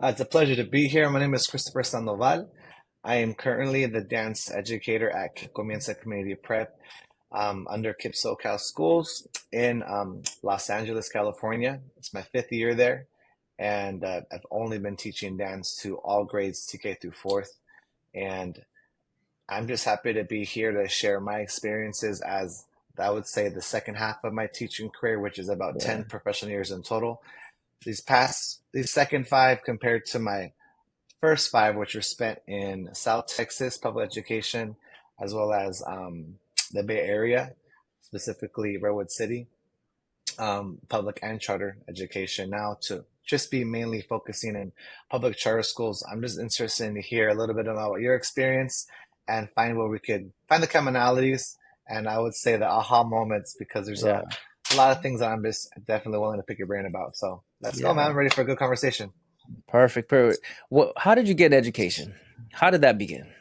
It's a pleasure to be here. My name is Christopher Sandoval. I am currently the dance educator at Comienza Community Prep under KIP SoCal Schools in Los Angeles, California. It's my fifth year there, and I've only been teaching dance to all grades TK through fourth. And I'm just happy to be here to share my experiences as I would say the second half of my teaching career, which is about Yeah. 10 professional years in total. These second five compared to my first five, which were spent in South Texas public education, as well as the Bay Area, specifically Redwood City, public and charter education. Now, to just be mainly focusing in public charter schools, I'm just interested to hear a little bit about your experience and find where we could find the commonalities and I would say the aha moments because there's Yeah. a lot of things that I'm just definitely willing to pick your brain about. So let's go, man. Yeah. I'm ready for a good conversation. Perfect. Perfect. How did you get education? How did that begin?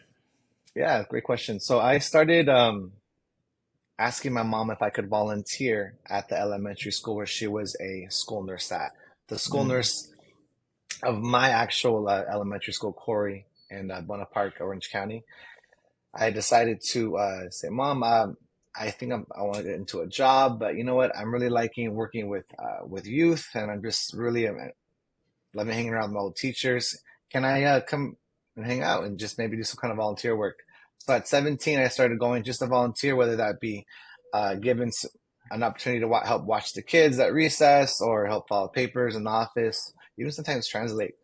Yeah, great question. So I started asking my mom if I could volunteer at the elementary school where she was a school nurse at. The school Mm. nurse of my actual elementary school, Corey, in Bonaparte, Orange County. I decided to say, Mom, I think I want to get into a job, but you know what? I'm really liking working with youth, and I'm just really loving hanging around with my old teachers. Can I come and hang out and just maybe do some kind of volunteer work? So at 17, I started going just to volunteer, whether that be given an opportunity to help watch the kids at recess or help file papers in the office, even sometimes translate.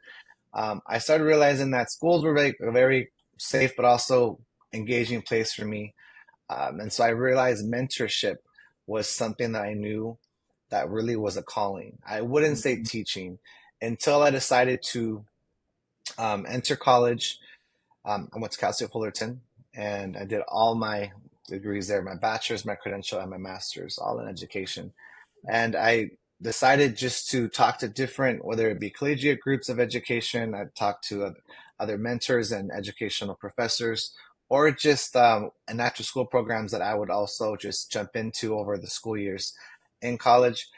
I started realizing that schools were very safe, but also engaging place for me. And so I realized mentorship was something that I knew that really was a calling. I wouldn't say Mm. teaching until I decided to enter college. I went to Cal State Fullerton and I did all my degrees there, my bachelor's, my credential, and my master's, all in education. And I decided just to talk to different, whether it be collegiate groups of education, I talked to other mentors and educational professors, or just in after school programs that I would also just jump into over the school years in college.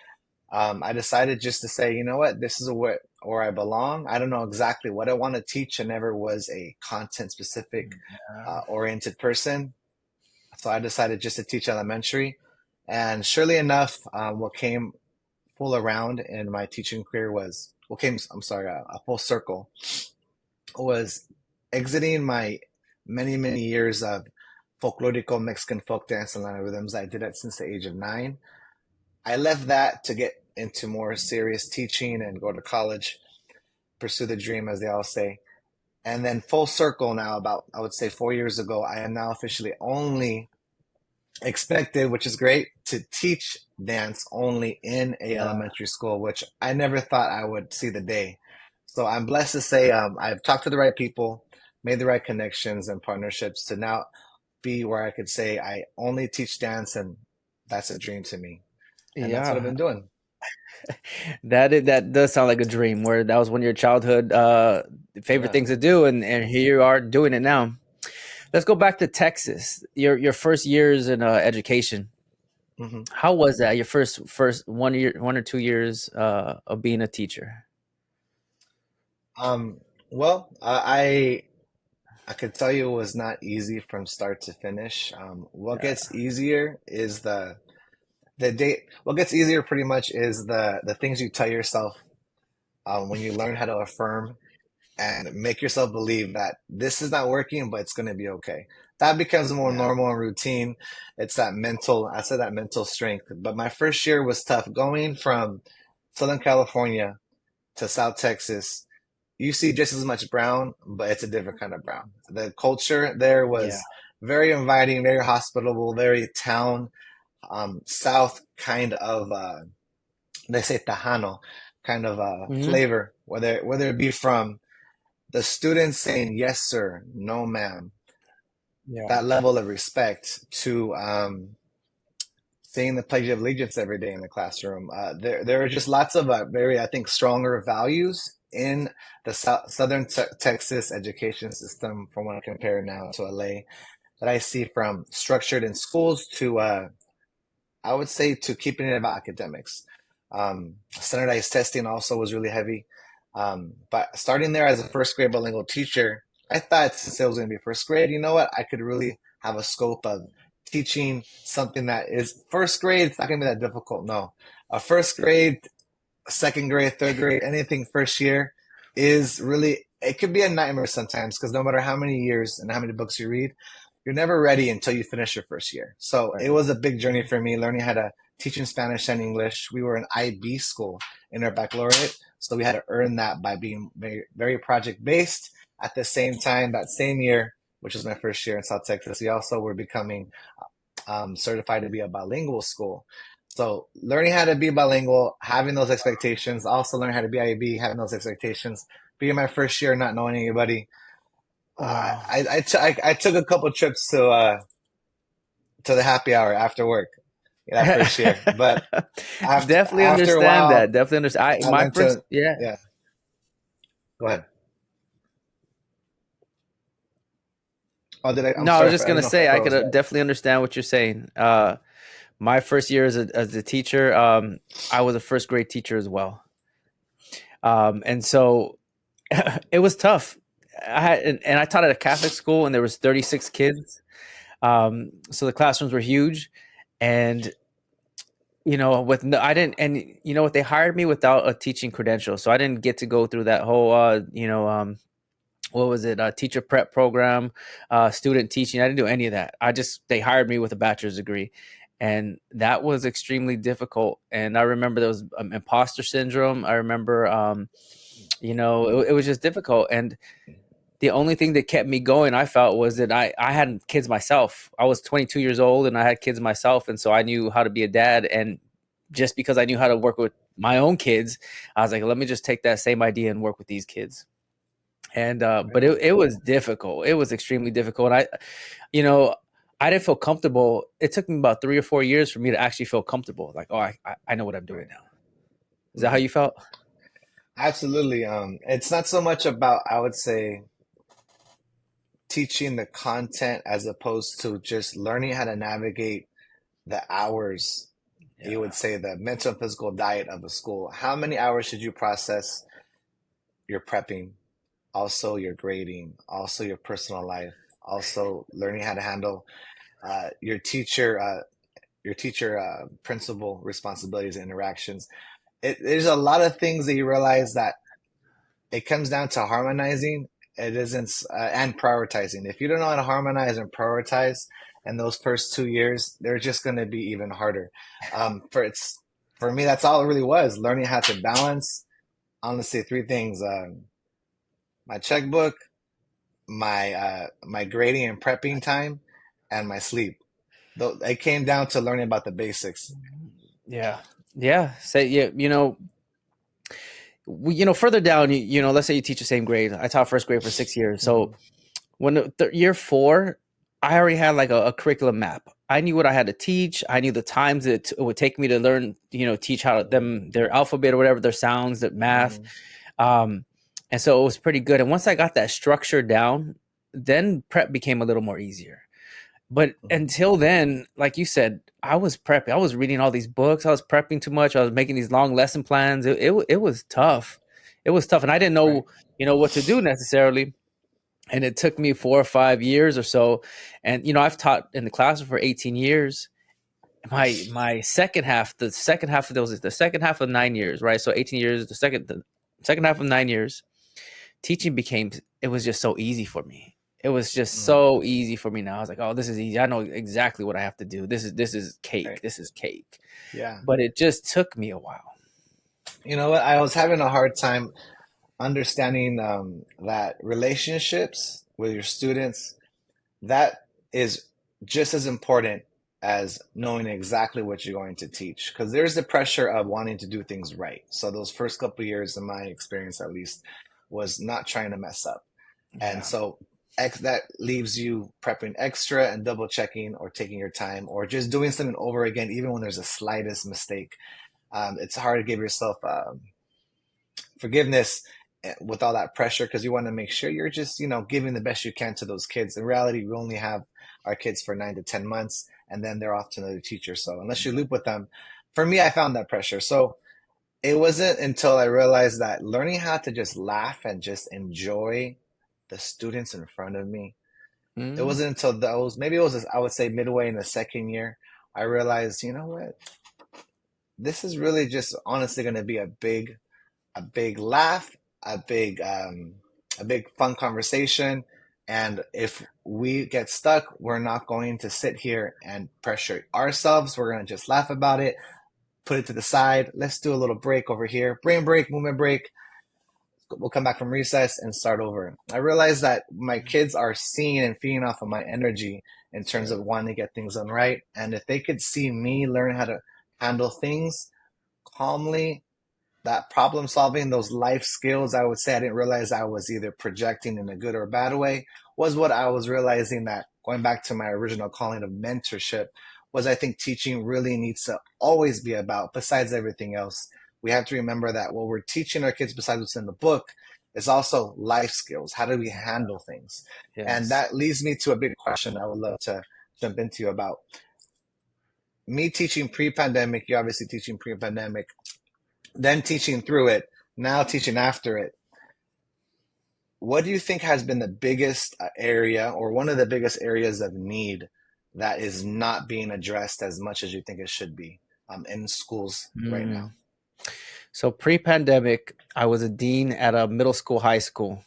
I decided just to say, you know what, this is where I belong. I don't know exactly what I want to teach. I never was a content specific Yeah. oriented person. So I decided just to teach elementary. And surely enough, what came full around in my teaching career was, what came, I'm sorry, a full circle was exiting my many, many years of folklorico Mexican folk dance and Latin rhythms. I did that since the age of 9. I left that to get into more serious teaching and go to college, pursue the dream, as they all say. And then full circle now, about I would say 4 years ago, I am now officially only expected, which is great, to teach dance only in a Yeah. elementary school, which I never thought I would see the day. So I'm blessed to say I've talked to the right people, made the right connections and partnerships to now be where I could say I only teach dance, and that's a dream to me. And that's what I've Yeah. been doing. That does sound like a dream where that was one of your childhood favorite Yeah. things to do, and here you are doing it now. Let's go back to Texas. Your first years in education. hmm How was that? Your first 1 year, 1 or 2 years of being a teacher. well, I could tell you it was not easy from start to finish. What Yeah. gets easier is the date. What gets easier pretty much is the things you tell yourself when you learn how to affirm and make yourself believe that this is not working, but it's going to be okay. That becomes more Yeah. normal and routine. It's that mental, I said that mental strength. But my first year was tough. Going from Southern California to South Texas, you see just as much brown, but it's a different kind of brown. The culture there Yeah. was very inviting, very hospitable, very town, South kind of, they say Tejano kind of Hmm. flavor, whether it be from the students saying yes sir, no ma'am, Yeah. that level of respect to saying the Pledge of Allegiance every day in the classroom. There are just lots of very, I think, stronger values in the Southern Texas education system from when I compare now to LA that I see from structured in schools to, I would say, to keeping it about academics. Standardized testing also was really heavy. But starting there as a first grade bilingual teacher, I thought since it was going to be first grade, you know what? I could really have a scope of teaching something that is first grade. It's not going to be that difficult. No, a first grade, second grade, third grade, anything first year is really, it could be a nightmare sometimes because no matter how many years and how many books you read, you're never ready until you finish your first year. So it Right. was a big journey for me learning how to teach in Spanish and English. We were an IB school in our baccalaureate, so we had to earn that by being very, very project based. At the same time, that same year, which was my first year in South Texas, we also were becoming certified to be a bilingual school. So learning how to be bilingual, having those expectations, also learning how to be IB, having those expectations, being my first year, not knowing anybody. Wow. I took a couple trips to the happy hour after work that first year, but Definitely after a understand that. while, Definitely understand. I My learned first, to, yeah. yeah, go ahead. Oh, did I? I'm No, I was sorry. just I didn't gonna know if I say I could froze. Yeah. definitely understand what you're saying. My first year as a teacher, I was a first grade teacher as well, and so it was tough. And I taught at a Catholic school, and there was 36 kids. So the classrooms were huge, and with no, I didn't, and you know what, they hired me without a teaching credential, so I didn't get to go through that whole, what was it, teacher prep program, student teaching. I didn't do any of that. They hired me with a bachelor's degree, and that was extremely difficult. And I remember there was imposter syndrome. I remember, it was just difficult. And the only thing that kept me going, I felt, was that I had kids myself. I was 22 years old and I had kids myself. And so I knew how to be a dad. And just because I knew how to work with my own kids, I was like, let me just take that same idea and work with these kids. And, but Yeah. it was difficult. It was extremely difficult. You know, I didn't feel comfortable. It took me about 3 or 4 years for me to actually feel comfortable. Like, oh, I know what I'm doing Right. now. Is that how Hmm. you felt? Absolutely. It's not so much about, I would say, teaching the content as opposed to just learning how to navigate the hours. You Yeah. would say the mental and physical diet of a school. How many hours should you process your prepping, also your grading, also your personal life, also learning how to handle your teacher principal responsibilities and interactions. There's a lot of things that you realize that it comes down to harmonizing. It isn't and prioritizing. If you don't know how to harmonize and prioritize in those first 2 years, they're just going to be even harder. For me, that's all it really was: learning how to balance. Honestly, three things: my checkbook, my grading and prepping time, and my sleep. Though it came down to learning about the basics. Yeah. Yeah. Say, yeah. Further down, let's say you teach the same grade. I taught first grade for 6 years. So Mhm, when year four, I already had like a curriculum map. I knew what I had to teach. I knew the times it would take me to learn, teach how mhm, them their alphabet or whatever, their sounds, their math. mhm, Um, and so it was pretty good. And once I got that structure down, then prep became a little more easier. But mhm. until then, like you said, I was prepping. I was reading all these books. I was prepping too much. I was making these long lesson plans. It was tough. It was tough, and I didn't Right. know what to do necessarily. And it took me 4 or 5 years or so. And I've taught in the classroom for 18 years. My second half of those is the second half of 9 years, right? So 18 years, the second half of 9 years, teaching became, it was just so easy for me. It was just Mhm, so easy for me now. I was like, oh, this is easy. I know exactly what I have to do. This is cake. right. This is cake. Yeah. But it just took me a while. You know what? I was having a hard time understanding that relationships with your students, that is just as important as knowing exactly what you're going to teach. Because there's the pressure of wanting to do things right. So those first couple of years, in my experience at least, was not trying to mess up. And Yeah. so that leaves you prepping extra and double checking or taking your time or just doing something over again, even when there's a slightest mistake. It's hard to give yourself forgiveness with all that pressure because you want to make sure you're just giving the best you can to those kids. In reality, we only have our kids for 9 to 10 months and then they're off to another teacher. So unless you loop with them, for me, I found that pressure. So it wasn't until I realized that learning how to just laugh and just enjoy the students in front of me. It Mm, wasn't until those, maybe it was, I would say midway in the second year, I realized, you know what? This is really just honestly going to be a big laugh, a big, um, a big fun conversation. And if we get stuck, we're not going to sit here and pressure ourselves. We're going to just laugh about it, put it to the side. Let's do a little break over here. Brain break, movement break. We'll come back from recess and start over. I realize that my kids are seeing and feeding off of my energy in terms right. of wanting to get things done right. And if they could see me learn how to handle things calmly, that problem solving, those life skills, I would say I didn't realize I was either projecting in a good or bad way, was what I was realizing that going back to my original calling of mentorship was I think teaching really needs to always be about, besides everything else. We have to remember that what we're teaching our kids, besides what's in the book, is also life skills. How do we handle things? And Yes. that leads me to a big question I would love to jump into about me teaching pre-pandemic. You're obviously teaching pre-pandemic, then teaching through it, now teaching after it. What do you think has been the biggest area or one of the biggest areas of need that is not being addressed as much as you think it should be in schools right now? Mm. So pre-pandemic, I was a dean at a middle school, high school.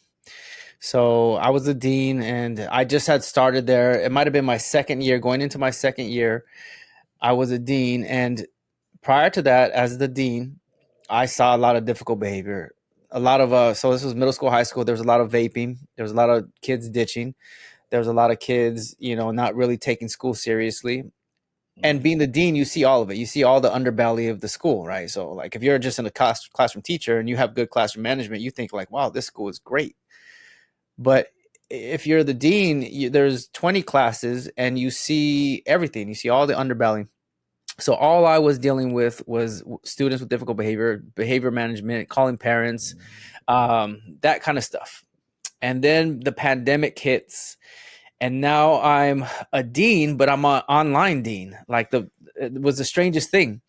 So I was a dean, and I just had started there. It might have been my second year, going into my second year. I was a dean, and prior to that, as the dean, I saw a lot of difficult behavior. A lot of so this was middle school, high school. There was a lot of vaping. There was a lot of kids ditching. There was a lot of kids, not really taking school seriously. And Mm-hmm. being the dean, you see all of it. You see all the underbelly of the school, right? So, like, if you're just in a classroom teacher and you have good classroom management, you think like, "Wow, this school is great." But if you're the dean, there's 20 classes and you see everything. You see all the underbelly. So all I was dealing with was students with difficult behavior management, calling parents, that kind of stuff. And then the pandemic hits, and now I'm a dean, but I'm an online dean. It was the strangest thing.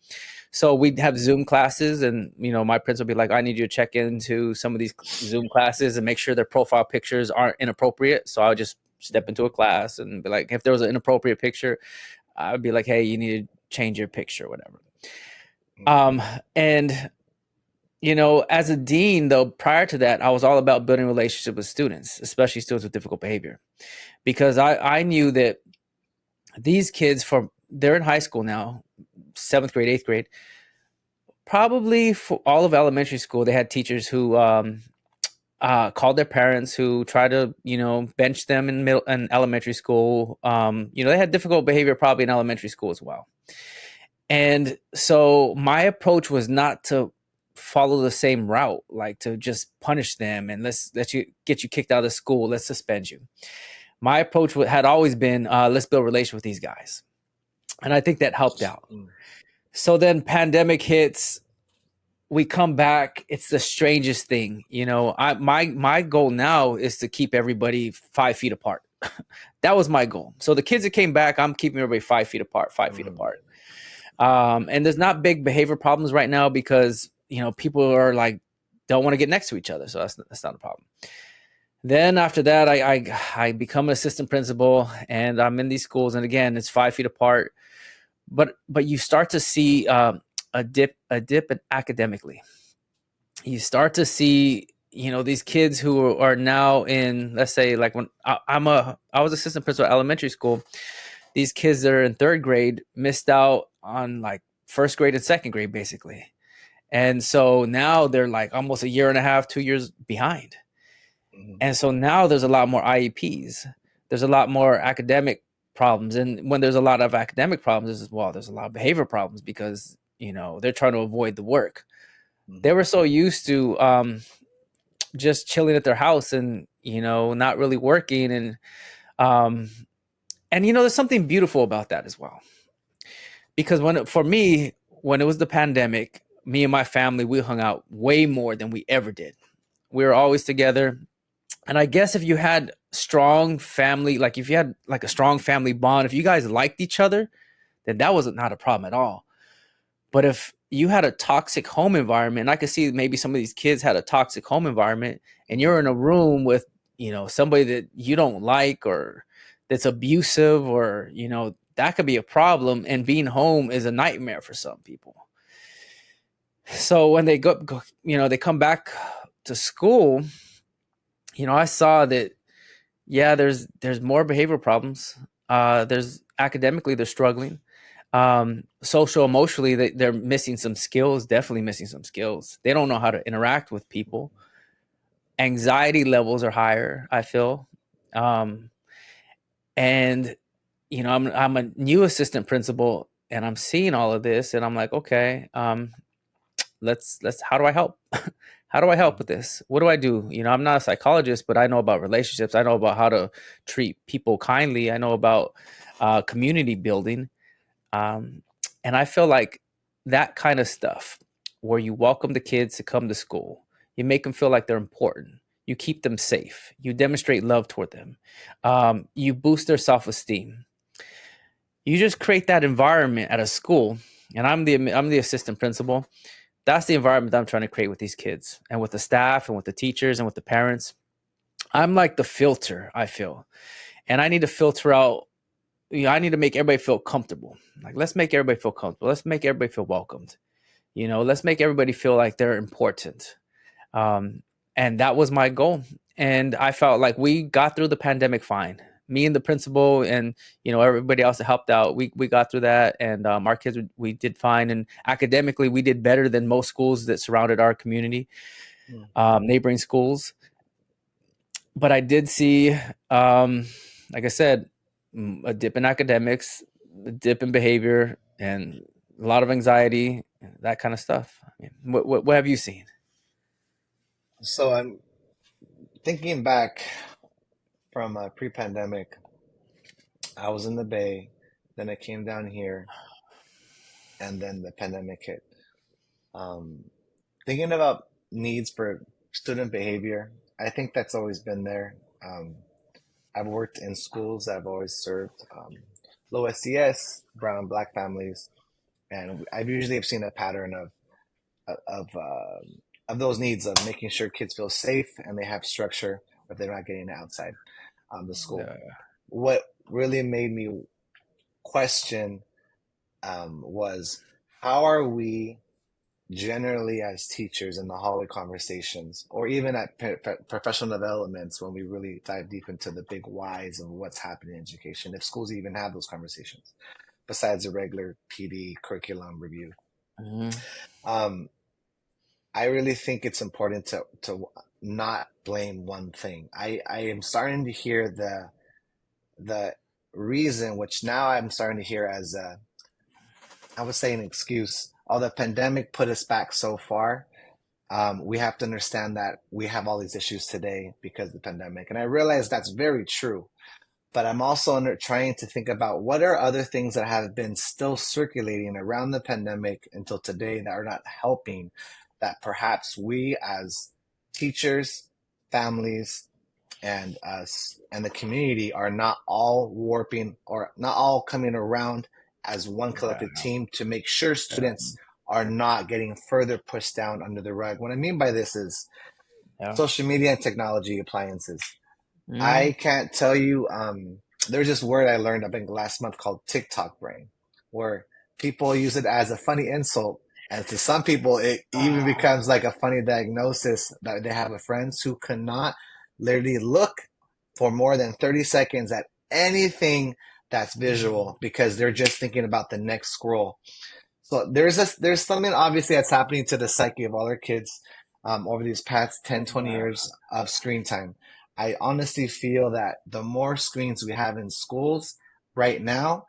So we'd have Zoom classes, and my principal would be like, "I need you to check into some of these Zoom classes and make sure their profile pictures aren't inappropriate." So I would just step into a class and be like, if there was an inappropriate picture, I would be like, "Hey, you need to change your picture, or whatever." Mm-hmm. Um, and as a dean, though, prior to that, I was all about building relationships with students, especially students with difficult behavior, because I knew that these kids they're in high school now, seventh grade, eighth grade. Probably for all of elementary school, they had teachers who called their parents, who tried to bench them in middle and elementary school. They had difficult behavior probably in elementary school as well. And so my approach was not to follow the same route, like to just punish them and let's get you kicked out of school, let's suspend you. My approach had always been, let's build a relation with these guys, and I think that helped out. So then pandemic hits, we come back. It's the strangest thing, my goal now is to keep everybody 5 feet apart. That was my goal. So the kids that came back, I'm keeping everybody 5 feet apart, 5 feet Mm-hmm. apart. And there's not big behavior problems right now because people are like don't want to get next to each other, so that's not a problem. Then after that, I become an assistant principal, and I'm in these schools, and again, it's 5 feet apart. But you start to see a dip in academically. You start to see these kids who are now in, let's say, like when I was assistant principal at elementary school. These kids that are in third grade missed out on like first grade and second grade basically, and so now they're like almost a year and a half, 2 years behind. Mm-hmm. And so now there's a lot more IEPs, there's a lot more academic problems, and when there's a lot of academic problems as well, there's a lot of behavior problems because they're trying to avoid the work. They Mm-hmm. were so used to just chilling at their house and not really working, um and there's something beautiful about that as well, because for me, when it was the pandemic, me and my family, we hung out way more than we ever did. We were always together. And I guess if you had strong family, like if you had like a strong family bond, if you guys liked each other, then that was not a problem at all. But if you had a toxic home environment. And I could see maybe some of these kids had a toxic home environment, and you're in a room with, somebody that you don't like, or that's abusive, or, that could be a problem. And being home is a nightmare for some people. So when they they come back to school, I saw that, yeah, there's more behavioral problems. There's academically, they're struggling. Social emotionally, they're missing some skills, definitely missing some skills. They don't know how to interact with people. Anxiety levels are higher, I feel. Um, and I'm a new assistant principal, and I'm seeing all of this, and I'm like, okay, let's how do I help? How do I help with this? What do I do? I'm not a psychologist, but I know about relationships. I know about how to treat people kindly. I know about community building. Um, and I feel like that kind of stuff, where you welcome the kids to come to school, you make them feel like they're important, you keep them safe, you demonstrate love toward them, you boost their self esteem. You just create that environment at a school. And I'm the assistant principal. That's the environment that I'm trying to create with these kids, and with the staff, and with the teachers, and with the parents. I'm like the filter, I feel. And I need to filter out, I need to make everybody feel comfortable. Like, let's make everybody feel comfortable. Let's make everybody feel welcomed. Let's make everybody feel like they're important. Um, and that was my goal. And I felt like we got through the pandemic fine. Me and the principal, and everybody else that helped out, we got through that, and our kids, we did fine, and academically we did better than most schools that surrounded our community, Mm. neighboring schools. But I did see, like I said, a dip in academics, a dip in behavior, and a lot of anxiety, that kind of stuff. I mean, what have you seen? So I'm thinking back from pre-pandemic. I was in the Bay, then I came down here, and then the pandemic hit. Um, Thinking about needs for student behavior, I think that's always been there. Um, I've worked in schools. I've always served low SES, brown and black families, and I've usually have seen a pattern of of those needs of making sure kids feel safe and they have structure if they're not getting it outside the school. Yeah. What really made me question was how are we generally as teachers in the hallway conversations or even at professional developments when we really dive deep into the big whys of what's happening in education, if schools even have those conversations besides the regular PD curriculum review. Mhm. um, I really think it's important to not blame one thing. I am starting to hear the reason, which now I'm starting to hear as a, I would say, an excuse. Oh, the pandemic put us back so far. We have to understand that we have all these issues today because of the pandemic. And I realize that's very true. But I'm also trying to think about what are other things that have been still circulating around the pandemic until today that are not helping, that perhaps we as teachers, families, and us and the community are not all warping or not all coming around as one Yeah, collective team to make sure yeah, students are not getting further pushed down under the rug. What I mean by this is yeah. social media and technology appliances. Mhm. I can't tell you. There's this word I learned, I think, last month called TikTok brain, where people use it as a funny insult. And to some people, it even becomes like a funny diagnosis that they have with friends who cannot literally look for more than 30 seconds at anything that's visual because they're just thinking about the next scroll. So there's something obviously that's happening to the psyche of all our kids over these past 10, 20 Yeah, years of screen time. I honestly feel that the more screens we have in schools right now,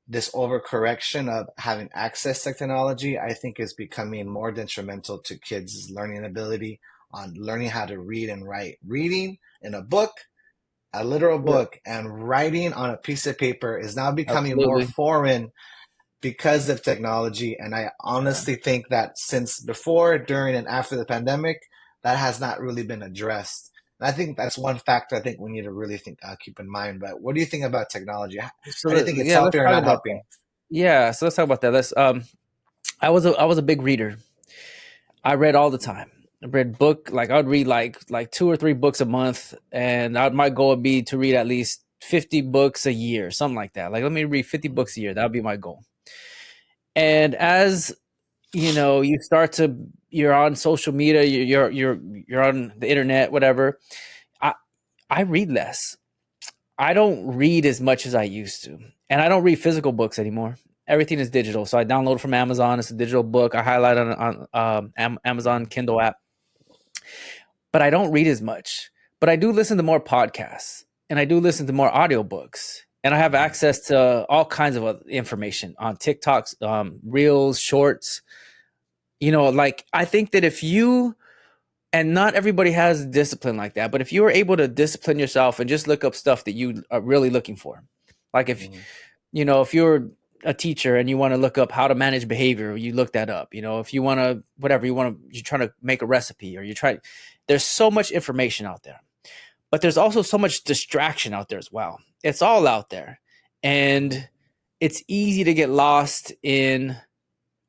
this overcorrection of having access to technology, I think is becoming more detrimental to kids' learning ability on learning how to read and write. Reading in a book, a literal yeah, book, and writing on a piece of paper is now becoming more absolutely. foreign because of technology. And I Yeah. honestly think that since before, during, and after the pandemic, that has not really been addressed. And I think that's one factor I think we need to really keep in mind. But what do you think about technology? How So do you think it's yeah, let's helping or talk not about that. helping? Yeah, so let's talk about that. Let's I was a big reader. I read all the time. I read book like I'd read like 2 or 3 books a month, and my goal would be to read at least 50 books a year, something like that. Like let me read 50 Mhm. books a year. That would be my goal. And as you know, you're on social media, you're on the internet, whatever. I I read less. I don't read as much as I used to, and I don't read physical books anymore. Everything is digital, so I download it from Amazon. It's a digital book. I highlight on Amazon Mhm. Kindle app, but I don't read as much. But I do listen to more podcasts, and I do listen to more audiobooks, and I have Mhm. access to all kinds of information on TikToks, Reels, Shorts. Like I think that if you and not everybody has discipline like that, but if you are able to discipline yourself and just look up stuff that you are really looking for, like Mhm. if you're a teacher and you want to look up how to manage behavior, you look that up. If you want to, whatever you're trying to make a recipe or there's so much information out there, but there's also so much distraction out there as well. It's all out there. And it's easy to get lost in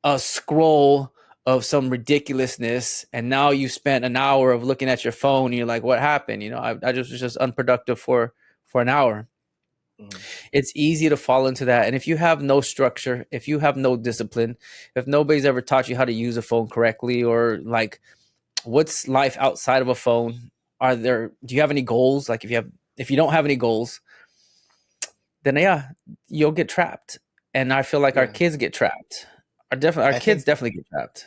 a scroll of some ridiculousness, and now you spent an hour of looking at your phone and you're like, what happened? I just was just unproductive for an hour. Mhm. It's easy to fall into that. And if you have no structure, if you have no discipline, if nobody's ever taught you how to use a phone correctly, or like what's life outside of a phone, do you have any goals? Like if you don't have any goals, then yeah, you'll get trapped. And I feel like our Yeah, kids get trapped. Our I kids think definitely get trapped.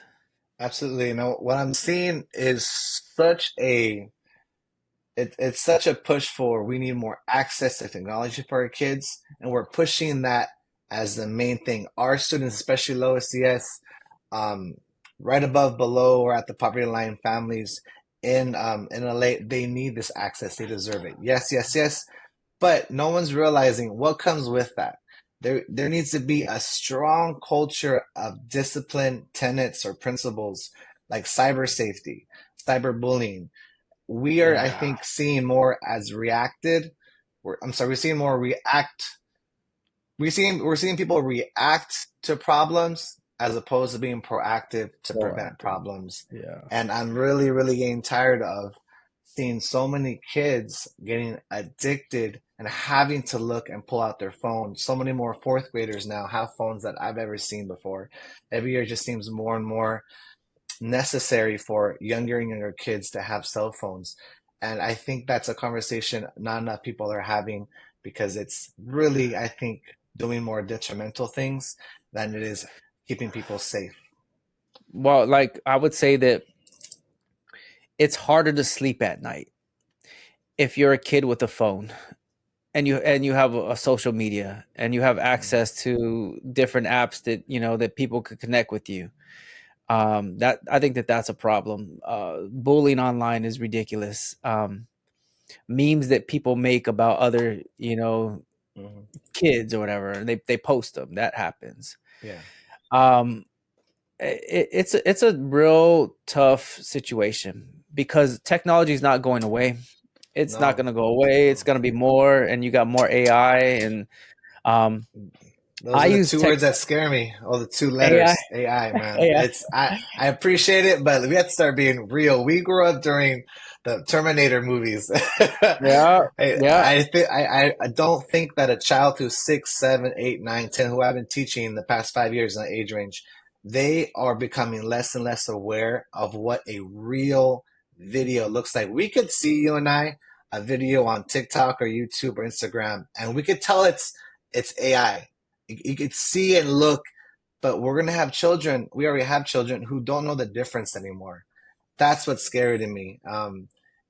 absolutely. What I'm seeing is it's such a push for we need more access to technology for our kids, and we're pushing that as the main thing. Our students, especially low SES, um, right above, below, or at the poverty line families in LA, they need this access. They deserve it. Yes, yes, yes. But no one's realizing what comes with that. There needs to be a strong culture of discipline, tenets, or principles like cyber safety, cyberbullying. We are, I Yeah. think, seeing more as reacted. I'm sorry, we're seeing more react. We're seeing people react to problems as opposed to being proactive to prevent Proactive. problems. Yeah. And I'm really, really getting tired of seeing so many kids getting addicted and having to look and pull out their phone. So many more fourth graders now have phones that I've ever seen before. Every year it just seems more and more necessary for younger and younger kids to have cell phones. And I think that's a conversation not enough people are having because it's really, I think, doing more detrimental things than it is keeping people safe. Well, like I would say that it's harder to sleep at night if you're a kid with a phone and you have a social media and you have Mhm. access to different apps that people could connect with you. That I think that's a problem. Bullying online is ridiculous. Memes that people make about other Mhm. kids or whatever, and they post them. That happens. Yeah. Um, it's a real tough situation because technology is not going away. It's not No, going to go away. It's no. going to be more, and you got more AI, and um, Those I are the use two tech words that scare me. Oh, the two AI. letters, AI, man. AI. I appreciate it, but we have to start being real. We grew up during the Terminator movies. Yeah, yeah, I don't think that a child who's 6, 7, 8, 9, 10, who I've been teaching the past 5 years in that age range, they are becoming less and less aware of what a real video looks like. We could see, you and I, a video on TikTok or YouTube or Instagram, and we could tell it's AI. You could see and look, but we're gonna have children. We already have children who don't know the difference anymore. That's what's scary to me.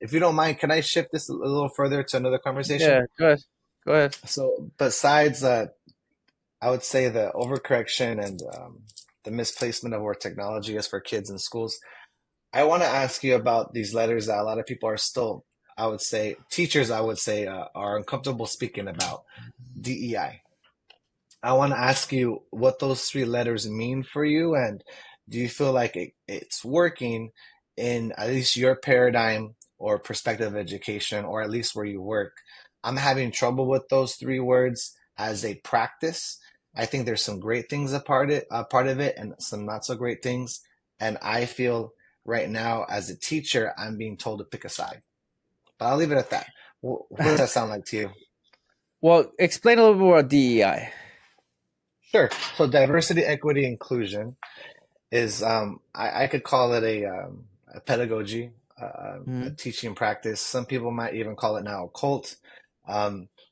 If you don't mind, can I shift this a little further to another conversation? yeah. Go ahead. Go ahead. So, besides, I would say the overcorrection and the misplacement of where technology is for kids in schools. I want to ask you about these letters that a lot of people are still, I would say, teachers, I would say, are uncomfortable speaking about. DEI. I want to ask you what those three letters mean for you, and do you feel like it's working in at least your paradigm or perspective of education, or at least where you work? I'm having trouble with those three words as a practice, I think there's some great things a part of it, and some not so great things. And I feel right now, as a teacher, I'm being told to pick a side. But I'll leave it at that. What does that sound like to you? Well, explain a little bit more about DEI. Sure. So diversity, equity, inclusion is I could call it a pedagogy, a Mhm. teaching practice. Some people might even call it now a cult,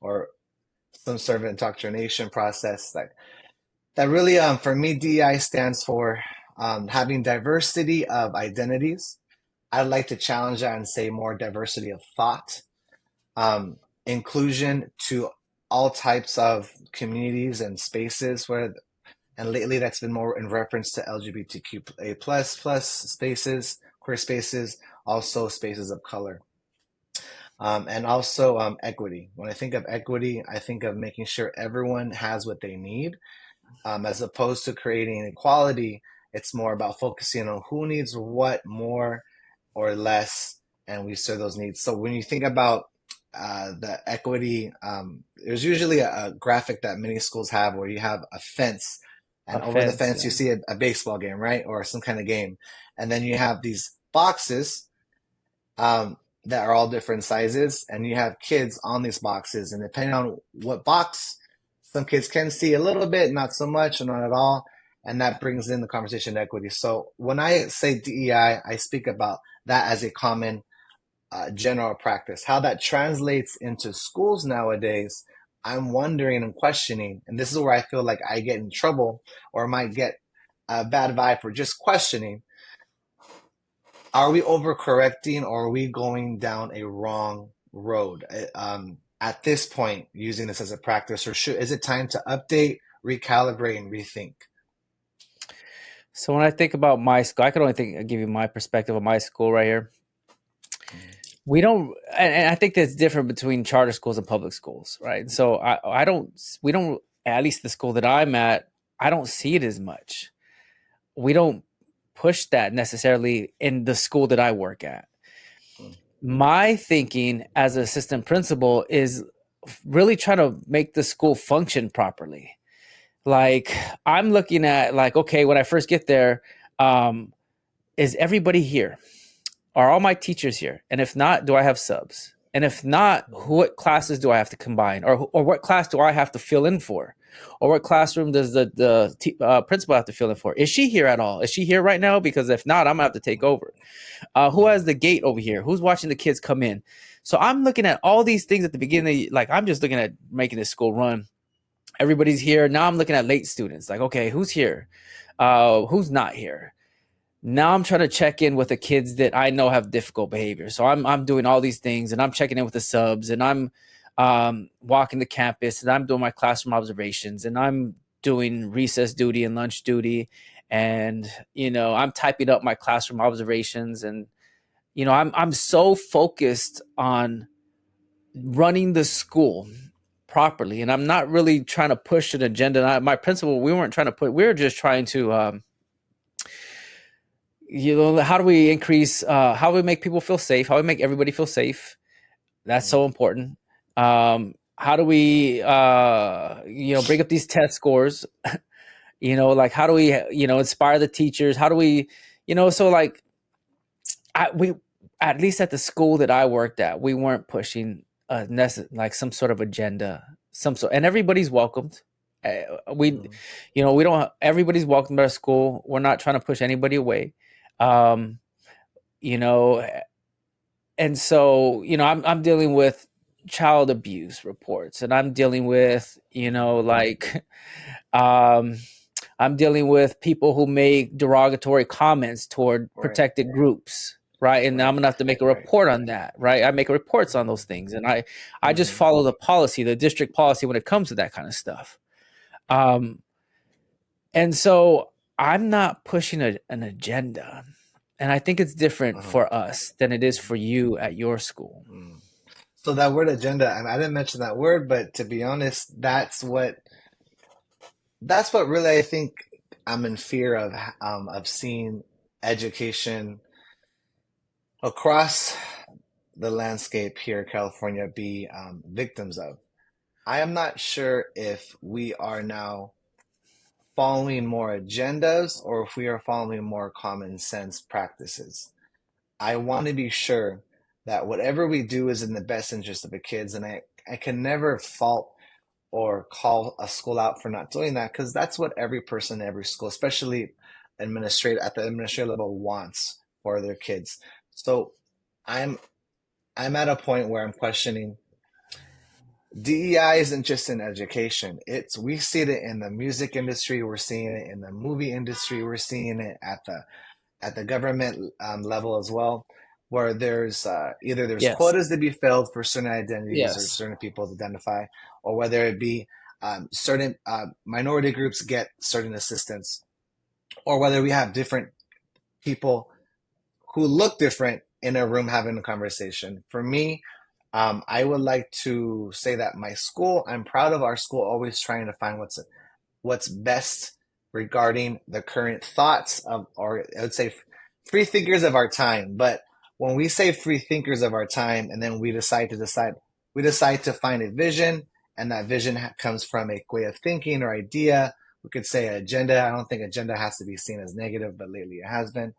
or some sort of indoctrination process. That really, for me, DEI stands for having diversity of identities. I'd like to challenge that and say more diversity of thought, inclusion to all types of communities and spaces where, and lately that's been more in reference to LGBTQA plus spaces, queer spaces, also spaces of color. And also equity. When I think of equity, I think of making sure everyone has what they need, as opposed to creating inequality. It's more about focusing on who needs what more or less, and we serve those needs. So when you think about the equity, there's usually a graphic that many schools have where you have a fence, and over the Offense, fence you yeah. see a baseball game, right, or some kind of game, and then you have these boxes, that are all different sizes, and you have kids on these boxes, and depending on what box, some kids can see a little bit, not so much, or not at all, and that brings in the conversation equity. So when I say DEI, I speak about that as a common general practice. How that translates into schools nowadays, I'm wondering and questioning, and this is where I feel like I get in trouble or might get a bad vibe for just questioning. Are we overcorrecting, or are we going down a wrong road at this point, using this as a practice, or is it time to update, recalibrate, and rethink? So when I think about my school, I can only give you my perspective of my school right here. We don't, and I think that's different between charter schools and public schools, right? So I don't, we don't, at least the school that I'm at, I don't see it as much. We don't push that necessarily in the school that I work at. Mm, My thinking as an assistant principal is really trying to make the school function properly. Like I'm looking at like, okay, when I first get there, um, is everybody here? Are all my teachers here? And if not, do I have subs? And if not, mm, what classes do I have to combine, or what class do I have to fill in for, or what classroom does the principal have to fill in for? Is she here at all? Is she here right now? Because if not, I'm gonna have to take over. Who mm, has the gate over here? Who's watching the kids come in? So I'm looking at all these things at the beginning. Like I'm just looking at making this school run. Everybody's here now. I'm looking at late students. Like okay, who's here? Who's not here? Now I'm trying to check in with the kids that I know have difficult behavior. So I'm doing all these things, and I'm checking in with the subs, and I'm walking the campus, and I'm doing my classroom observations, and I'm doing recess duty and lunch duty, and I'm typing up my classroom observations, and I'm so focused on running the school properly, and I'm not really trying to push an agenda. And my principal, we weren't trying to put, we were just trying to how do we increase how do we make people feel safe, how do we make everybody feel safe? That's mm, so important. How do we bring up these test scores? Like how do we inspire the teachers? How do we so like we at least at the school that I worked at, we weren't pushing like some sort of agenda, some sort, and everybody's welcomed. We mm, we don't, everybody's welcome at our school. We're not trying to push anybody away. um you know and so I'm dealing with child abuse reports, and I'm dealing with mm. like um I'm dealing with people who make derogatory comments toward Right, protected groups, right? And I'm right, gonna have to make a right. report on that, right? I make reports on Mm-hmm, those things, and I just mm-hmm, follow the policy, the district policy when it comes to that kind of stuff. um and so I'm not pushing an agenda, and I think it's different uh-huh, for us than it is for you at your school. mm. So that word agenda, I didn't mention that word, but to be honest, that's what really I think I'm in fear of seeing education across the landscape here in California be victims of. I am not sure if we are now. following more agendas or if we are following more common sense practices. I want to be sure that whatever we do is in the best interest of the kids. And I can never fault or call a school out for not doing that because that's what every person in every school, especially administrative at the administrative level, wants for their kids. So I'm I'm at a point where I'm questioning DEI isn't just in education. It's we see it in the music industry, we're seeing it in the movie industry, we're seeing it at the government level as well, where there's either there's Yes. quotas to be filled for certain identities or Yes. certain people to identify, or whether it be certain minority groups get certain assistance, or whether we have different people who look different in a room having a conversation. For me, I would like to say that my school, I'm proud of our school, always trying to find what's best regarding the current thoughts of, or I would say, free thinkers of our time. But when we say free thinkers of our time, and then we decide to find a vision, and that vision comes from a way of thinking or idea. We could say agenda. I don't think agenda has to be seen as negative, but lately it has been.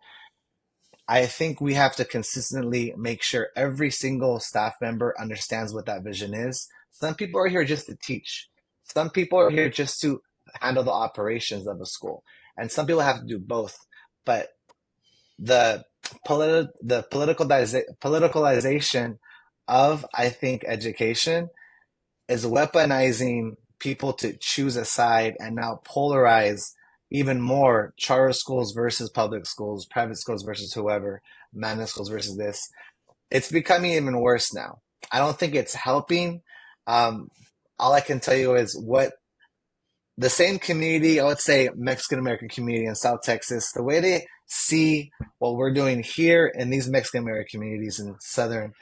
I think we have to consistently make sure every single staff member understands what that vision is. Some people are here just to teach. Some people are here just to handle the operations of a school. And some people have to do both. But the politicalization of, I think, education is weaponizing people to choose a side and now polarize even more charter schools versus public schools, private schools versus whoever, magnet schools versus this. It's becoming even worse now. I don't think it's helping. Um, all I can tell you is what the same community, I would say Mexican American community in South Texas, the way they see what we're doing here in these Mexican American communities in Southern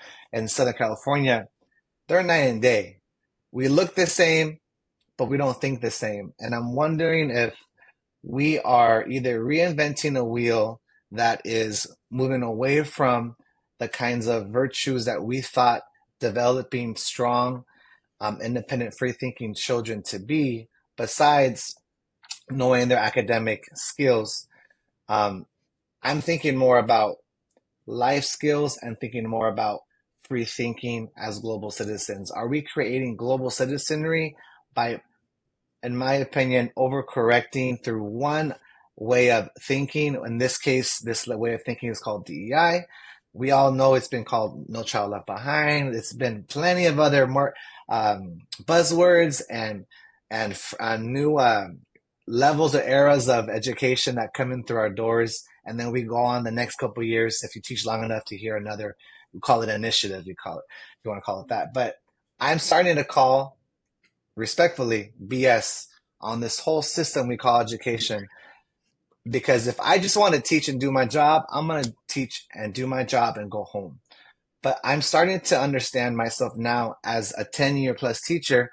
California, they're night and day. We look the same, but we don't think the same. And I'm wondering if we are either reinventing a wheel that is moving away from the kinds of virtues that we thought developing strong, independent, free thinking children to be, besides knowing their academic skills. Um, I'm thinking more about life skills and thinking more about free thinking as global citizens. Are we creating global citizenry by, in my opinion, overcorrecting through one way of thinking? In this case, this way of thinking is called DEI. We all know it's been called No Child Left Behind. It's been plenty of other more buzzwords and new levels or eras of education that come in through our doors. And then we go on the next couple of years, if you teach long enough to hear another, we call it initiative, you call it, if you want to call it that. But I'm starting to call respectfully BS on this whole system we call education. Because if I just want to teach and do my job, I'm going to teach and do my job and go home. But I'm starting to understand myself now as a 10-year plus teacher,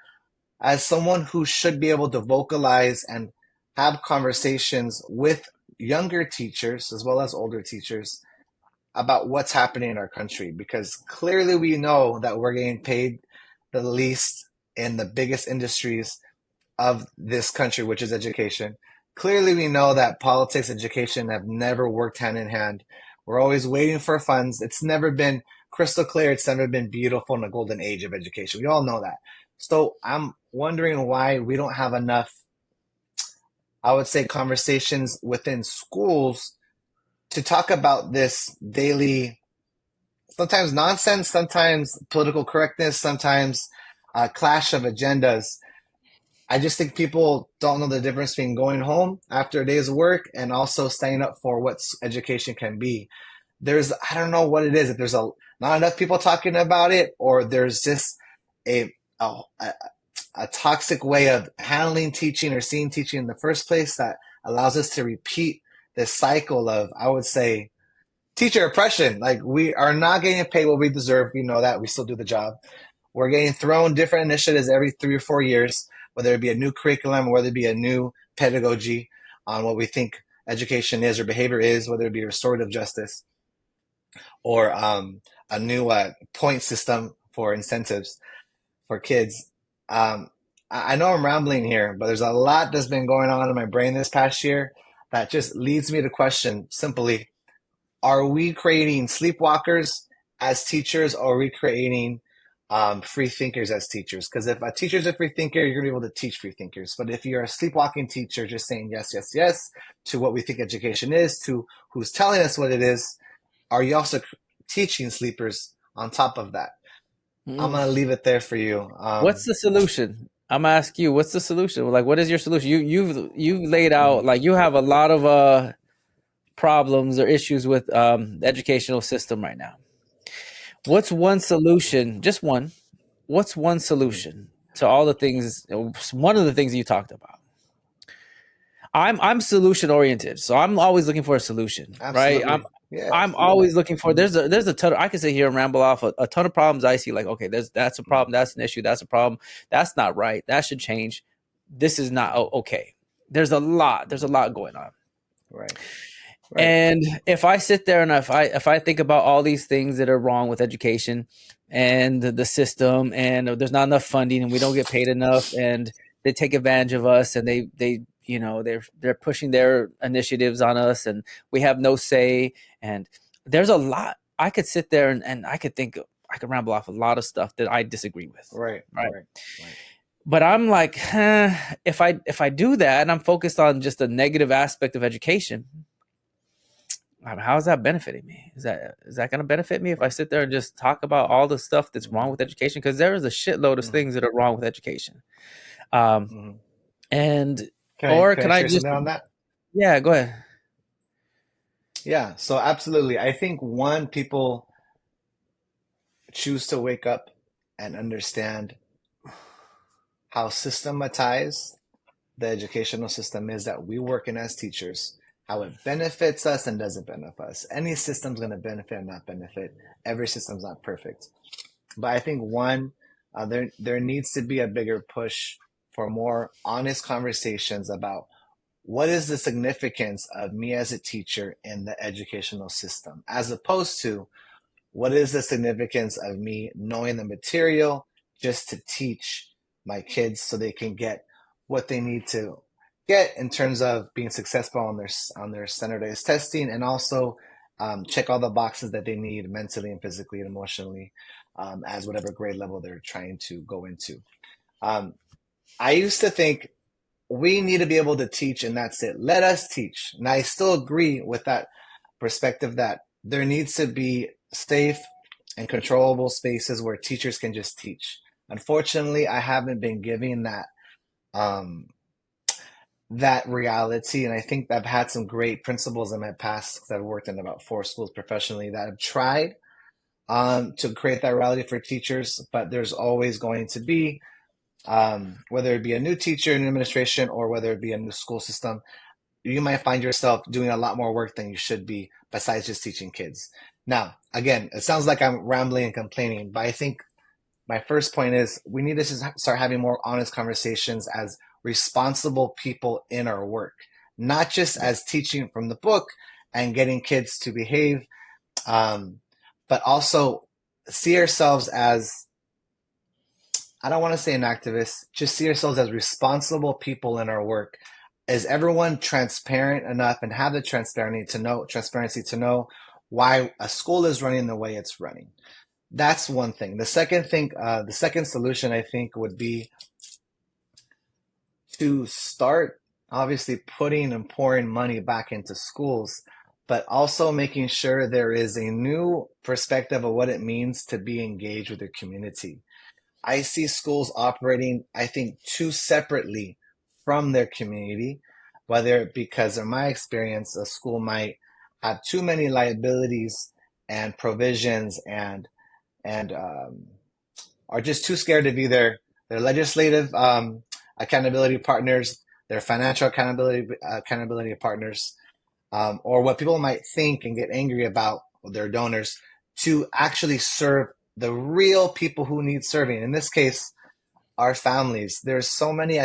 as someone who should be able to vocalize and have conversations with younger teachers as well as older teachers about what's happening in our country. Because clearly we know that we're getting paid the least in the biggest industries of this country, which is education. Clearly, we know that politics and education have never worked hand in hand. We're always waiting for funds. It's never been crystal clear. It's never been beautiful in the golden age of education. We all know that. So I'm wondering why we don't have enough, I would say, conversations within schools to talk about this daily, sometimes nonsense, sometimes political correctness, sometimes a clash of agendas. I just think people don't know the difference between going home after a day's work and also staying up for what education can be. I don't know what it is. If there's not enough people talking about it, or there's just a, a, a toxic way of handling teaching or seeing teaching in the first place that allows us to repeat this cycle of, I would say, teacher oppression. Like we are not getting paid what we deserve. We know that. We still do the job. We're getting thrown different initiatives every 3 or 4 years, whether it be a new curriculum, or whether it be a new pedagogy on what we think education is or behavior is, whether it be restorative justice or a new point system for incentives for kids. Um, I know I'm rambling here, but there's a lot that's been going on in my brain this past year that just leads me to question simply, are we creating sleepwalkers as teachers, or are we creating free thinkers as teachers? Because if a teacher's a free thinker, you're going to be able to teach free thinkers. But if you're a sleepwalking teacher, just saying yes, yes, yes to what we think education is, to who's telling us what it is, are you also teaching sleepers on top of that? I'm Mm. going to leave it there for you. What's the solution? I'm gonna ask you, what's the solution? Like, what is your solution? You've laid out, Mhm. like, you have a lot of problems or issues with the educational system right now. What's one solution? Just one. What's one Mhm. solution to all the things? One of the things you talked about. I'm solution oriented, so I'm always looking for a solution, right? I'm Absolutely. I'm Yes. always looking for. There's a ton. I can sit here and ramble off a ton of problems I see. Like, okay, that's a Mhm. problem. That's an issue. That's a problem. That's not right. That should change. This is not okay. There's a lot. There's a Mhm. lot going on. Right. Right. And if I sit there and if I think about all these things that are wrong with education and the system, and there's not enough funding, and we don't get paid enough, and they take advantage of us, and they they're pushing their initiatives on us, and we have no say, and there's a lot. I could sit there and I could ramble off a lot of stuff that I disagree with, Right. right? Right. Right. But I'm like, if I do that and I'm focused on just the negative aspect of education, how is that benefiting me? Is that going to benefit me if I Right. sit there and just talk about all the stuff that's Mhm. wrong with education? Because there is a shitload of Mhm. things that are wrong with education. Um, Mhm. and Can I or can I can I share just, something on that? yeah, go ahead. Yeah. So absolutely. I think one, people choose to wake up and understand how systematized the educational system is that we work in as teachers, how it benefits us and doesn't benefit us. Any system's going to benefit and not benefit. Every system's not perfect. But I think one, there needs to be a bigger push for more honest conversations about what is the significance of me as a teacher in the educational system, as opposed to what is the significance of me knowing the material just to teach my kids so they can get what they need to get in terms of being successful on their standardized testing, and also check all the boxes that they need mentally and physically and emotionally, as whatever grade level they're trying to go into. um, I used to think we need to be able to teach and that's it. Let us teach. And I still agree with that perspective that there needs to be safe and controllable spaces where teachers can just teach. Unfortunately, I haven't been giving um, that reality, and I think I've had some great principals in my past because I've worked in about four schools professionally that have tried to create that reality for teachers, but there's always going to be, whether it be a new teacher in administration or whether it be a new school system, you might find yourself doing a lot more work than you should be besides just teaching kids. Now, again, it sounds like I'm rambling and complaining, but I think my first point is we need to start having more honest conversations as responsible people in our work, not just as teaching from the book and getting kids to behave, um, but also see ourselves as, I don't want to say an activist, just see ourselves as responsible people in our work. Is everyone transparent enough and have the transparency to know why a school is running the way it's running? That's one thing. The second solution I think would be to start obviously putting and pouring money back into schools, but also making sure there is a new perspective of what it means to be engaged with your community. I see schools operating, I think, too separately from their community, whether because in my experience, a school might have too many liabilities and provisions and are just too scared to be their legislative accountability partners, their financial accountability partners, or what people might think and get angry about with their donors, to actually serve the real people who need serving. In this case, our families. There's so many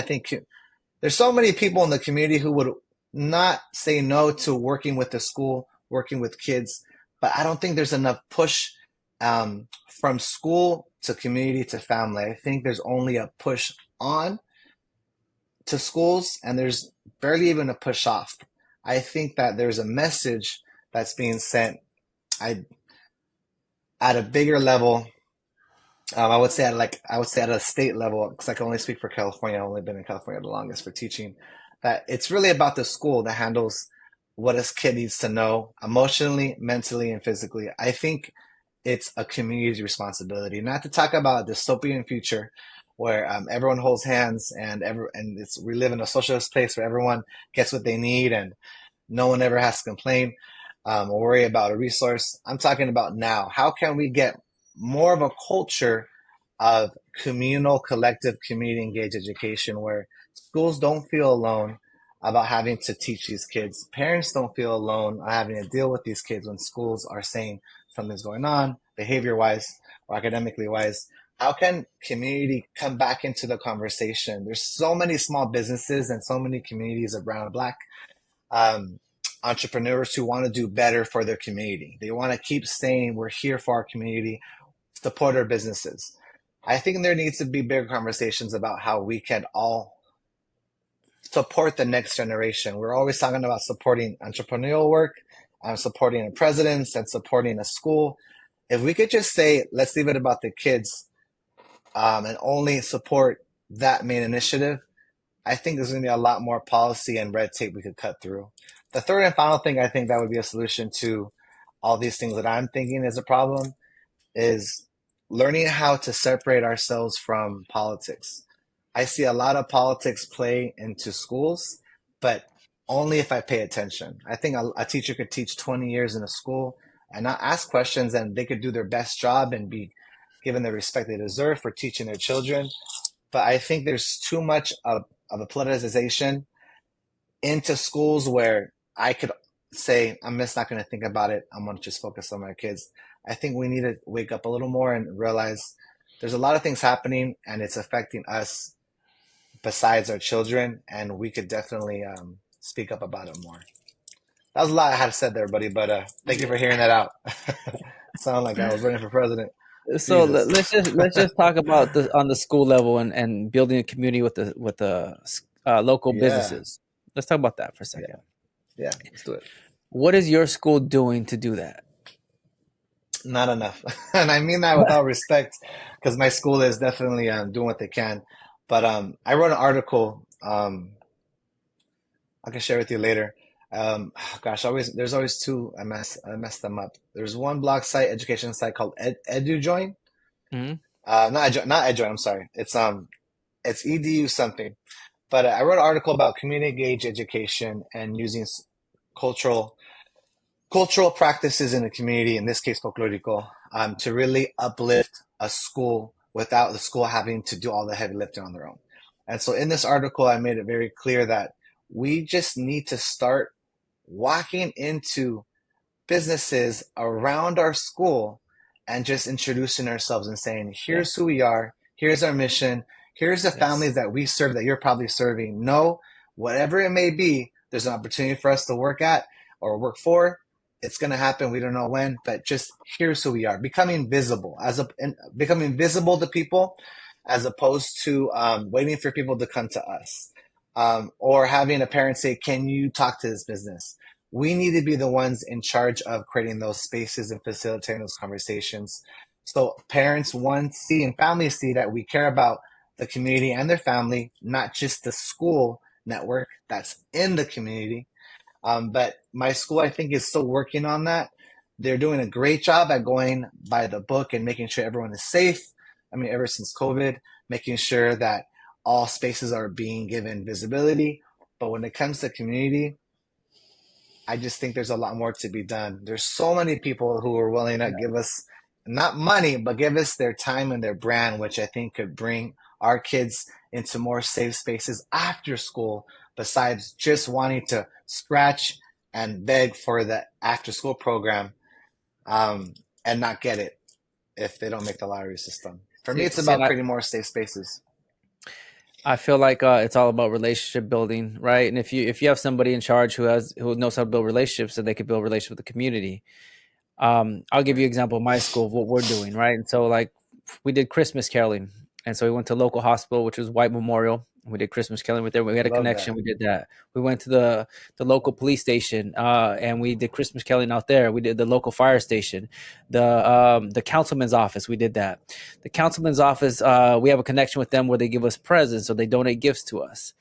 people in the community who would not say no to working with the school, working with kids, but I don't think there's enough push from school to community to family. I think there's only a push on. to schools, and there's barely even a push off. I think that there's a message that's being sent I, at a bigger level. I would say at a state level, because I can only speak for California. I've only been in California the longest for teaching. That it's really about the school that handles what a kid needs to know emotionally, mentally, and physically. I think it's a community's responsibility, not to talk about a dystopian future where everyone holds hands and we live in a socialist place where everyone gets what they need and no one ever has to complain or worry about a resource. I'm talking about now. How can we get more of a culture of communal, collective, community engaged education where schools don't feel alone about having to teach these kids? Parents don't feel alone having to deal with these kids when schools are saying something's going on, behavior wise or academically wise. How can community come back into the conversation? There's so many small businesses and so many communities of brown and black um, entrepreneurs who want to do better for their community. They want to keep saying, we're here for our community, support our businesses. I think there needs to be bigger conversations about how we can all support the next generation. We're always talking about supporting entrepreneurial work, supporting presidents, and supporting a school. If we could just say, let's leave it about the kids and only support that main initiative, I think there's going to be a lot more policy and red tape we could cut through. The third and final thing I think that would be a solution to all these things that I'm thinking is a problem is learning how to separate ourselves from politics. I see a lot of politics play into schools, but only if I pay attention. I think a teacher could teach 20 years in a school and not ask questions, and they could do their best job and be given the respect they deserve for teaching their children. But I think there's too much of a politicization into schools where I could say, I'm just not going to think about it. I'm going to just focus on my kids. I think we need to wake up a little more and realize there's a lot of things happening and it's affecting us besides our children. And we could definitely speak up about it more. That was a lot I had said there, buddy, but thank you Yeah. for hearing that out. Sound like I was running for president. So Jesus. let's just talk about the on the school level and building a community with the local Yeah. businesses. Let's talk about that for a Yeah. second. Yeah. Let's do it. What is your school doing to do that? Not enough. And I mean that without respect, because my school is definitely doing what they can. But I wrote an article. I can share with you later. Gosh, always there's always two. I messed them up. There's one blog site, education site called EduJoin. Hmm. Not EduJoin. I'm sorry. It's edu something. But I wrote an article about community engaged education and using cultural cultural practices in the community, in this case folklorico, to really uplift a school without the school having to do all the heavy lifting on their own. And so in this article, I made it very clear that we just need to start walking into businesses around our school and just introducing ourselves and saying, Yeah. here's who we are, here's our mission, here's the Yes. families that we serve that you're probably serving. No, whatever it may be, there's an opportunity for us to work at or work for. It's going to happen. We don't know when, but just here's who we are. Becoming visible becoming visible to people, as opposed to waiting for people to come to us, or having a parent say, "Can you talk to this business?" We need to be the ones in charge of creating those spaces and facilitating those conversations. So parents, one, see and families see that we care about the community and their family, not just the school network that's in the community. But my school, I think, is still working on that. They're doing a great job at going by the book and making sure everyone is safe. I mean, ever since COVID, making sure that all spaces are being given visibility. But when it comes to community, I just think there's a lot more to be done. There's so many people who are willing to give us not money, but give us their time and their brand, which I think could bring our kids into more safe spaces after school, besides just wanting to scratch and beg for the after school program and not get it if they don't make the lottery system. For me, it's See, and about creating more safe spaces. I feel like it's all about relationship building, right? And if you have somebody in charge who knows how to build relationships, then they could build relationships with the community. I'll give you Right. an example of my school of what we're doing, right? And so like we did Christmas caroling, and so we went to local hospital, which was White Memorial, We did Christmas caroling with there. We had a Love connection. that. We did that. We went to the local police station, and we did Christmas caroling out there. We did the local fire station, the councilman's office. We did that. The councilman's office. We have a connection with them where they give us presents, or they donate gifts to us.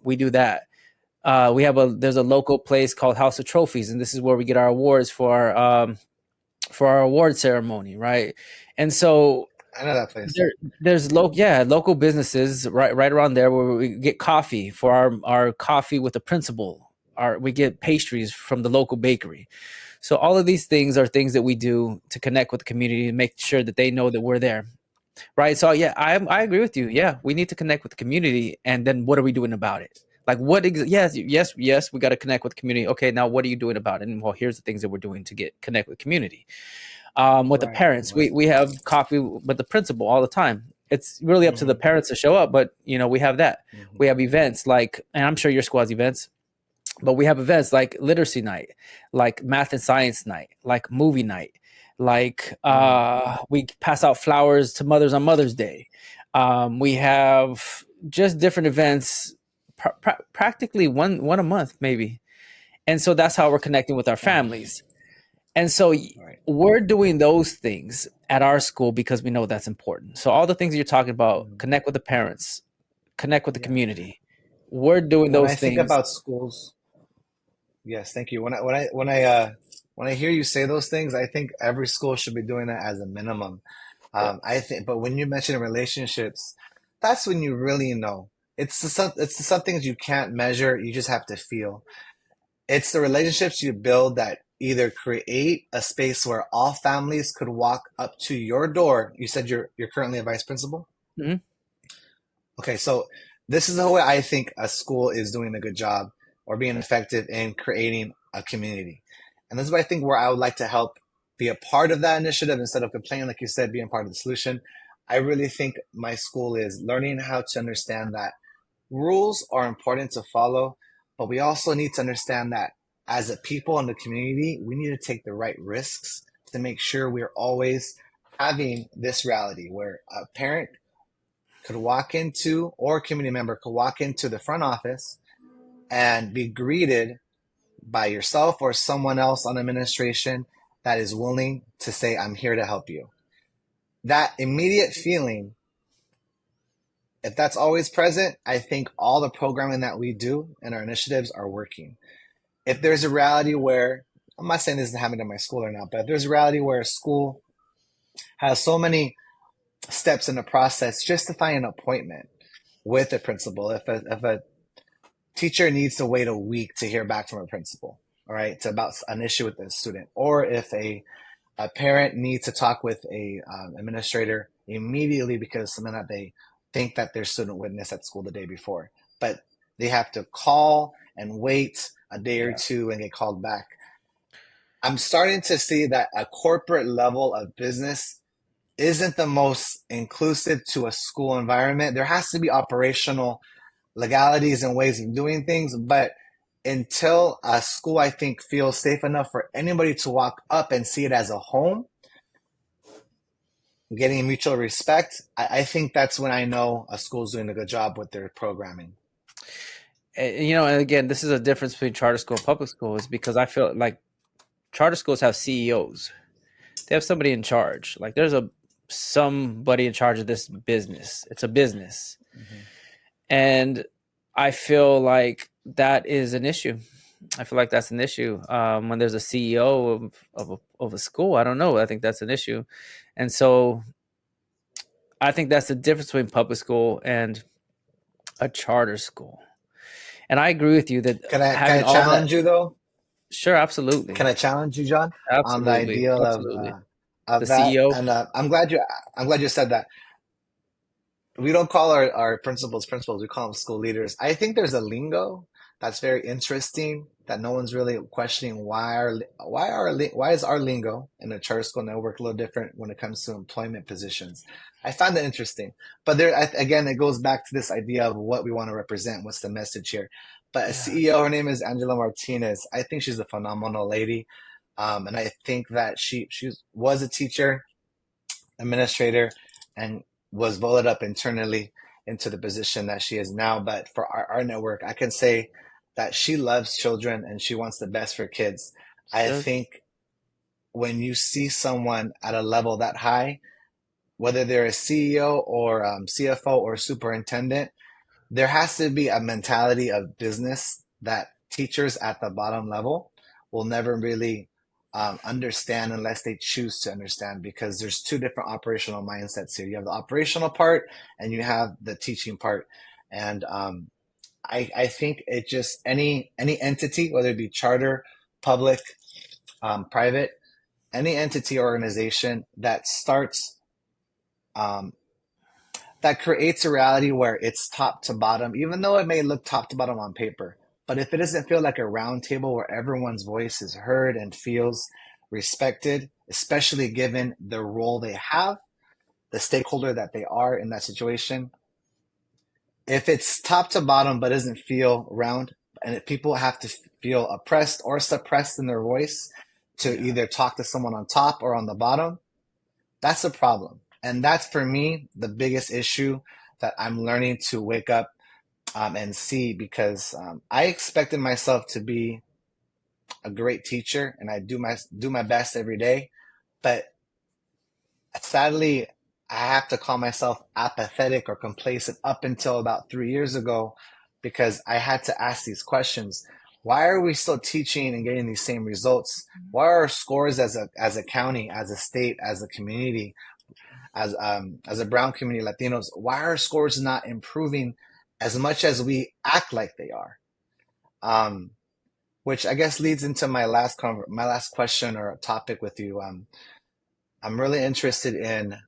We do that. We have there's a local place called House of Trophies, and this is where we get our awards for our award ceremony, right? And so I know that place. there's local businesses right around there where we get coffee for our coffee with the principal. We get pastries from the local bakery. So all of these things are things that we do to connect with the community and make sure that they know that we're there, right? So yeah, I agree with you. Yeah, we need to connect with the community, and then what are we doing about it? Like yes, we got to connect with the community. Okay, now what are you doing about it? And well, here's the things that we're doing to get connect with community. With the Right, parents, right. we have coffee with the principal all the time. It's really up to the Hmm. parents to show up, but we have that. Hmm. We have events like, and I'm sure your school has events, but we have events like literacy night, like math and science night, like movie night, like Hmm. we pass out flowers to mothers on Mother's Day. We have just different events, practically one a month maybe, and so that's how we're connecting with our Nice. families. And so Right. we're doing those things at our school because we know that's important. So all the things you're talking about, Hmm. connect with the parents, connect with the Yeah. community. We're doing When those I think things. about schools, yes, thank you. When I hear you say those things, I think every school should be doing that as a minimum. I think, but when you mention relationships, that's when you really know. It's some things you can't measure. You just have to feel. It's the relationships you build that either create a space where all families could walk up to your door. You said you're currently a vice principal. Mhm. Okay, so this is the way I think a school is doing a good job or being effective in creating a community. And this is why I think where I would like to help be a part of that initiative instead of complaining, like you said, being part of the solution. I really think my school is learning how to understand that rules are important to follow, but we also need to understand that as a people in the community, we need to take the right risks to make sure we're always having this reality where a parent could walk into, or a community member could walk into the front office and be greeted by yourself or someone else on administration that is willing to say, I'm here to help you. That immediate feeling, if that's always present, I think all the programming that we do and our initiatives are working. If there's a reality where, I'm not saying this is happening in my school or not, but if there's a reality where a school has so many steps in the process just to find an appointment with a principal, if a teacher needs to wait a week to hear back from a principal, all right, it's about an issue with the student, or if a parent needs to talk with a administrator immediately because something that they think that their student witnessed at school the day before, but they have to call and wait a day or Yeah. two and get called back. I'm starting to see that a corporate level of business isn't the most inclusive to a school environment. There has to be operational legalities and ways of doing things, but until a school, I think, feels safe enough for anybody to walk up and see it as a home, getting mutual respect, I think that's when I know a school's doing a good job with their programming. And again, this is a difference between charter school and public school is because I feel like charter schools have CEOs. They have somebody in charge. Like there's a somebody in charge of this business. It's a business. Mhm. And I feel like that is an issue. I feel like that's an issue when there's a CEO of a school. I don't know. I think that's an issue, and so I think that's the difference between public school and a charter school. And I agree with you that Can having I all that. challenge you though? Sure, Can absolutely, I challenge you, John, on the absolutely, idea absolutely. The of that? CEO. And I'm glad you said that. We don't call our principals principals. We call them school leaders. I think there's a lingo that's very interesting that no one's really questioning why is our lingo in the charter school network a little different when it comes to employment positions. I find that interesting, but again it goes back to this idea of what we want to represent. What's the message here? But a Yeah. CEO, her name is Angela Martinez. I think she's a phenomenal lady, and I think that she was a teacher, administrator, and was voted up internally. into the position that she is now. But for our network, I can say that she loves children and she wants the best for kids. I Sure. think when you see someone at a level that high, whether they're a CEO or CFO or superintendent, there has to be a mentality of business that teachers at the bottom level will never really understand unless they choose to understand, because there's two different operational mindsets here. You have the operational part and you have the teaching part. And I think it just any entity, whether it be charter, public, private, any entity or organization that starts um, that creates a reality where it's top to bottom, even though it may look top to bottom on paper. But if it doesn't feel like a round table where everyone's voice is heard and feels respected, especially given the role they have, the stakeholder that they are in that situation, if it's top to bottom but doesn't feel round, and if people have to feel oppressed or suppressed in their voice to Yeah. either talk to someone on top or on the bottom, that's a problem. And that's for me the biggest issue that I'm learning to wake up and see, because I expected myself to be a great teacher and I do my best every day, but sadly I have to call myself apathetic or complacent up until about 3 years ago, because I had to ask these questions. Why are we still teaching and getting these same results? Why are our scores as a county, as a state, as a community, as a brown community, Latinos, why are scores not improving as much as we act like they are? Um, which I guess leads into my last question or topic with you. I'm really interested in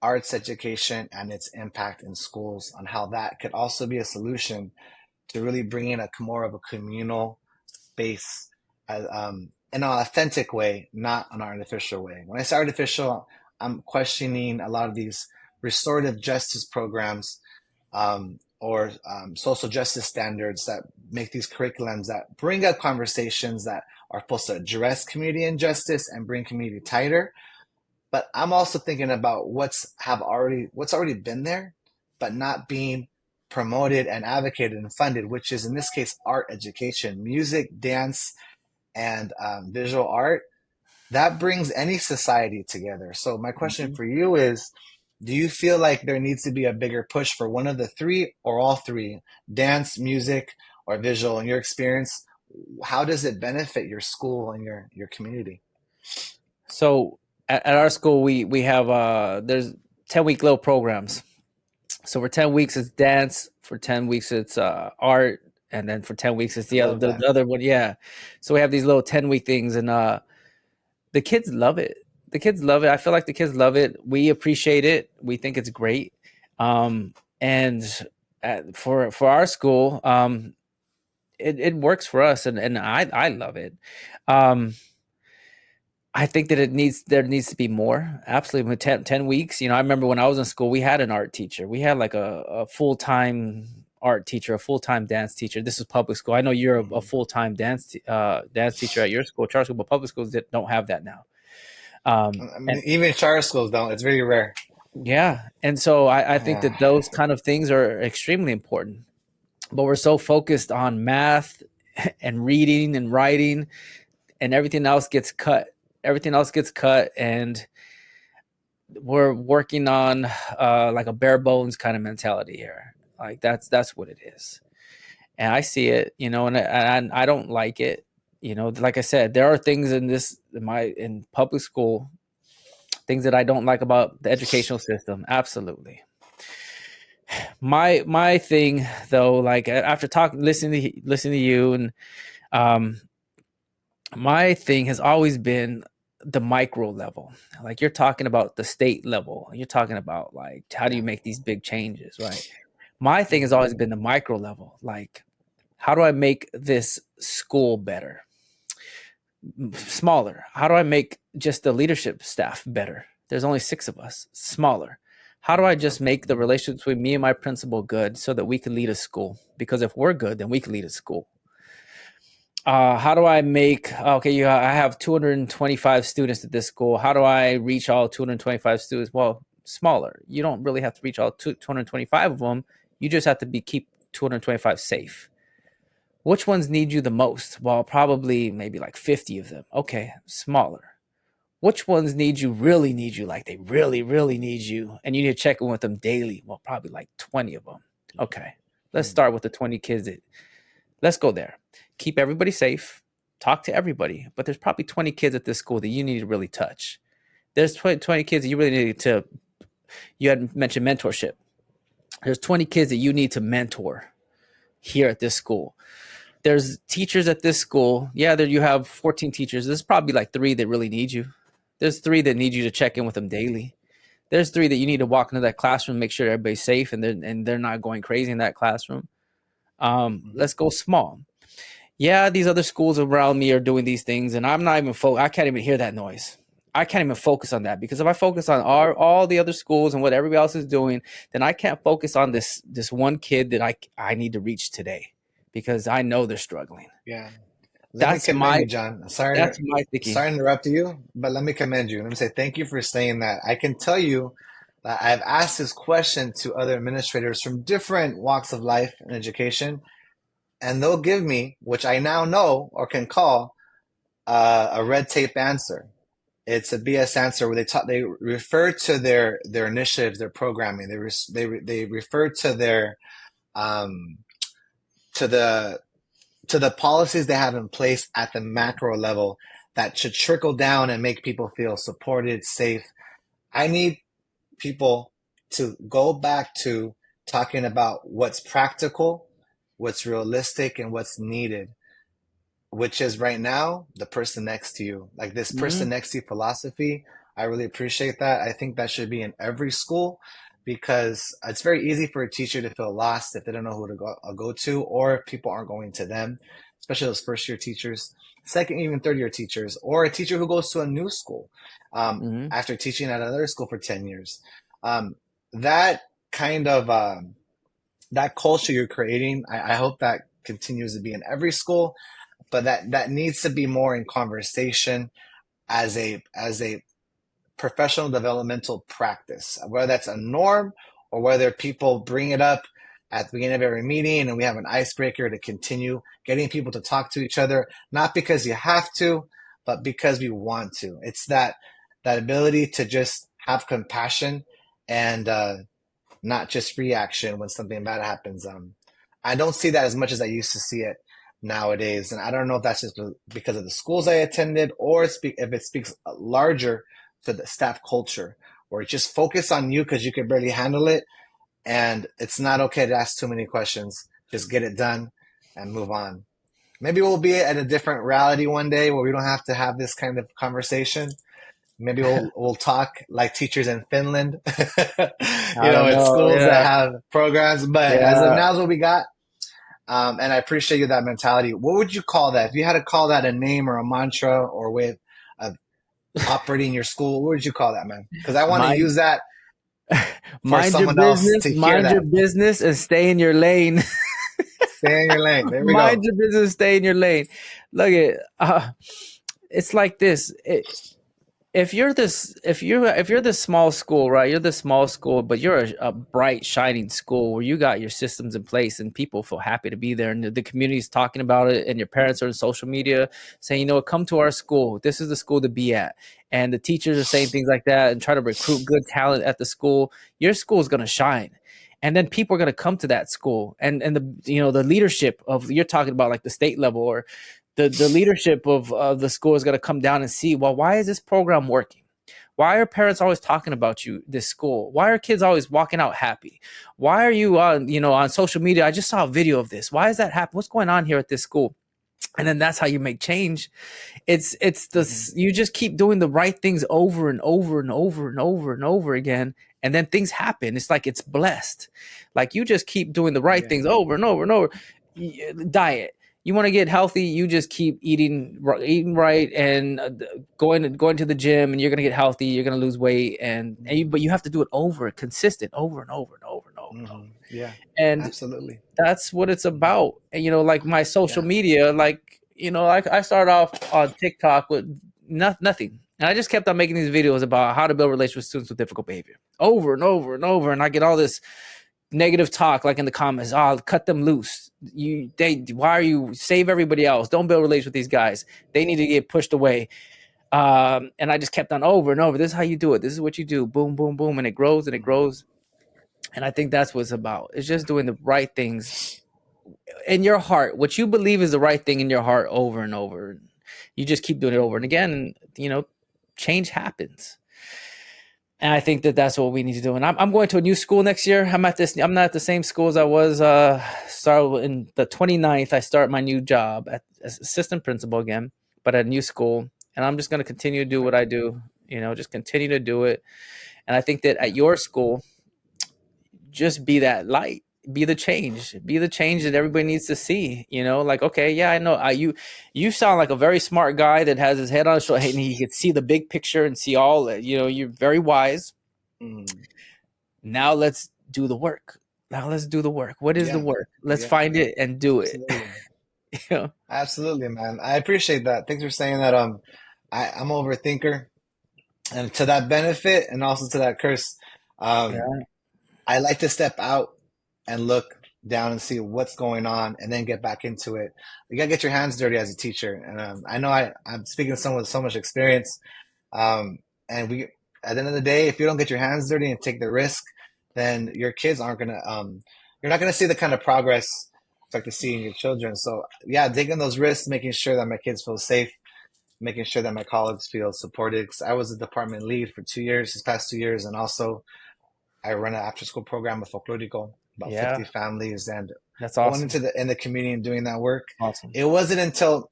arts education and its impact in schools, on how that could also be a solution to really bring in a more of a communal space in an authentic way, not an artificial way. When I say artificial, I'm questioning a lot of these restorative justice programs or social justice standards that make these curriculums that bring up conversations that are supposed to address community injustice and bring community tighter. But I'm also thinking about what's already been there, but not being promoted and advocated and funded, which is in this case art education, music, dance, and visual art. That brings any society together. So my question Mhm. for you is, do you feel like there needs to be a bigger push for one of the three or all three, dance, music, or visual? In your experience, how does it benefit your school and your community? So at our school, we have there's 10-week little programs. So for 10 weeks it's dance, for 10 weeks it's art, and then for 10 weeks it's I love the that. other one. Yeah. So we have these little 10-week things, and the kids love it. The kids love it. I feel like the kids love it. We appreciate it. We think it's great. And for our school, it works for us, and I love it. Um, I think that there needs to be more. Absolutely. With 10 weeks, I remember when I was in school, we had an art teacher. We had like a full-time art teacher, a full-time dance teacher. This is public school. I know you're a Mhm. full-time dance teacher at your school, charter school, but public schools that don't have that now. I And mean, even charter schools don't. It's very rare. yeah, and so I think Yeah. that those kind of things are extremely important. But we're so focused on math and reading and writing, and everything else gets cut. Everything else gets cut, and we're working on like a bare bones kind of mentality here. Like that's what it is, and I see it, and I don't like it. Like I said, there are things in public school, things that I don't like about the educational system. Absolutely. My thing though, like after talking, listening to you, and um, my thing has always been the micro level. Like you're talking about the state level. You're talking about like how do Yeah. you make these big changes, right? My thing has Mhm. always been the micro level. Like how do I make this school better? Smaller. How do I make just the leadership staff better? There's only 6 of us. Smaller. How do I just make the relationship between me and my principal good so that we can lead a school? Because if we're good, then we can lead a school. How do I make okay? I have 225 students at this school. How do I reach all 225 students? Well, smaller. You don't really have to reach all 225 of them. You just have to be keep 225 safe. Which ones need you the most? Well, probably maybe like 50 of them. Okay, smaller. Which ones need you, like they really, really need you, and you need to check in with them daily? Well, probably like 20 of them. Okay, let's Mm-hmm. start with the 20 kids that, let's go there. Keep everybody safe, talk to everybody, but there's probably 20 kids at this school that you need to really touch. There's 20 kids that you really need to, you had mentioned mentorship. There's 20 kids that you need to mentor here at this school. There's teachers at this school. Yeah, there you have 14 teachers. There's probably like 3 that really need you. There's 3 that need you to check in with them daily. There's 3 that you need to walk into that classroom, make sure everybody's safe and they're not going crazy in that classroom. Mm-hmm. Let's go small. Yeah, these other schools around me are doing these things, and I'm not even I can't even hear that noise. I can't even focus on that, because if I focus on all the other schools and what everybody else is doing, then I can't focus on this one kid that I need to reach today, because I know they're struggling. Yeah. Let me That's commend my you, John. that's my thinking. Sorry to interrupt you, but let me commend you. Let me say thank you for saying that. I can tell you that I've asked this question to other administrators from different walks of life and education, and they'll give me, which I now know or can call, a red tape answer. It's a BS answer where they refer to their initiatives, their programming. They refer to their um, to the to the policies they have in place at the macro level that should trickle down and make people feel supported, safe. I need people to go back to talking about what's practical, what's realistic, and what's needed, which is right now the person next to you. Like this person Mhm, next to you philosophy. I really appreciate that. I think that should be in every school because it's very easy for a teacher to feel lost if they don't know who to go to, or if people aren't going to them, especially those first year teachers, second, even third year teachers, or a teacher who goes to a new school mhm, after teaching at another school for 10 years. Um, that kind of that culture you're creating, I hope that continues to be in every school, but that needs to be more in conversation as a professional developmental practice, whether that's a norm or whether people bring it up at the beginning of every meeting and we have an icebreaker to continue getting people to talk to each other, not because you have to, but because we want to. It's that ability to just have compassion and not just reaction when something bad happens. I don't see that as much as I used to see it nowadays, and I don't know if that's just because of the schools I attended, or if it speaks larger to the staff culture, where it just focus on you because you can barely handle it, and it's not okay to ask too many questions. Just get it done and move on. Maybe we'll be at a different reality one day where we don't have to have this kind of conversation. Maybe we'll talk like teachers in Finland, I don't at know. schools that Yeah, have programs. But as of yeah. now, is what we got. And I appreciate you that mentality. What would you call that? If you had to call that a name or a mantra or a way of operating your school, what would you call that, man? Because I want to Mind use that for mind your someone else business, to hear mind your that. business, and stay in your lane. Stay in your lane. There we Mind go. your business, stay in your lane. Look at it's like this. If you're this small school, right, you're this small school, but you're a bright shining school where you got your systems in place and people feel happy to be there, and the community's talking about it, and your parents are on social media saying, come to our school, this is the school to be at, and the teachers are saying things like that and try to recruit good talent at the school. Your school is going to shine, and then people are going to come to that school, and the leadership of, you're talking about like the state level, or the leadership of the school is going to come down and see, well, why is this program working? Why are parents always talking about this school? Why are kids always walking out happy? Why are you on social media? I just saw a video of this. Why is that happening? What's going on here at this school? And then that's how you make change. It's Hmm. this, you just keep doing the right things over and over and over and over and over again, and then things happen. It's like it's blessed. Like you just keep doing the right Yeah. things over and over and over. Diet, you want to get healthy, you just keep eating right, and going to the gym, and you're gonna get healthy, you're gonna lose weight, but you have to do it over, consistent, over and over and over and over and over. Yeah. And Absolutely. that's what it's Hmm. about. And like my social Yeah. media, like I started off on TikTok with nothing. And I just kept on making these videos about how to build relationships with students with difficult behavior over and over and over. And I get all this negative talk like in the comments. Oh, cut them loose. Why are you save everybody else? Don't build relationships with these guys. They need to get pushed away. And I just kept on over and over. This is how you do it. This is what you do. Boom, boom, boom. And it grows and it Mhm. grows. And I think that's what it's about. It's just doing the right things in your heart. What you believe is the right thing in your heart over and over. You just keep doing it over and again. And, change happens. And I think that that's what we need to do. And I'm going to a new school next year. I'm not at the same school as I was. Started in the 29th. I start my new job as assistant principal again, but at a new school. And I'm just going to continue to do what I do. Just continue to do it. And I think that at your school, just be that light, be the change that everybody needs to see. Like, okay, yeah, I know. You sound like a very smart guy that has his head on his shoulder, and he can see the big picture and see all. You're very wise. Mhm. Now let's do the work. Now let's do the work. What is the Yeah, work? Let's yeah, find it and do it. absolutely. you know? Absolutely, man. I appreciate that. Thanks for saying that. I'm an overthinker, and to that benefit, and also to that curse, um, Yeah, I like to step out and look down and see what's going on, and then get back into it. You gotta get your hands dirty as a teacher, and I know I'm speaking to someone with so much experience. Um, and at the end of the day, if you don't get your hands dirty and take the risk, then your kids aren't gonna, you're not gonna see the kind of progress expect to see in your children. So yeah, taking those risks, making sure that my kids feel safe, making sure that my colleagues feel supported. 'Cause I was a department lead for 2 years, this past 2 years, and also I run an after school program with Folklorico, about yeah, 50 families, and that's going awesome. into the in the community and doing that work. Awesome. It wasn't until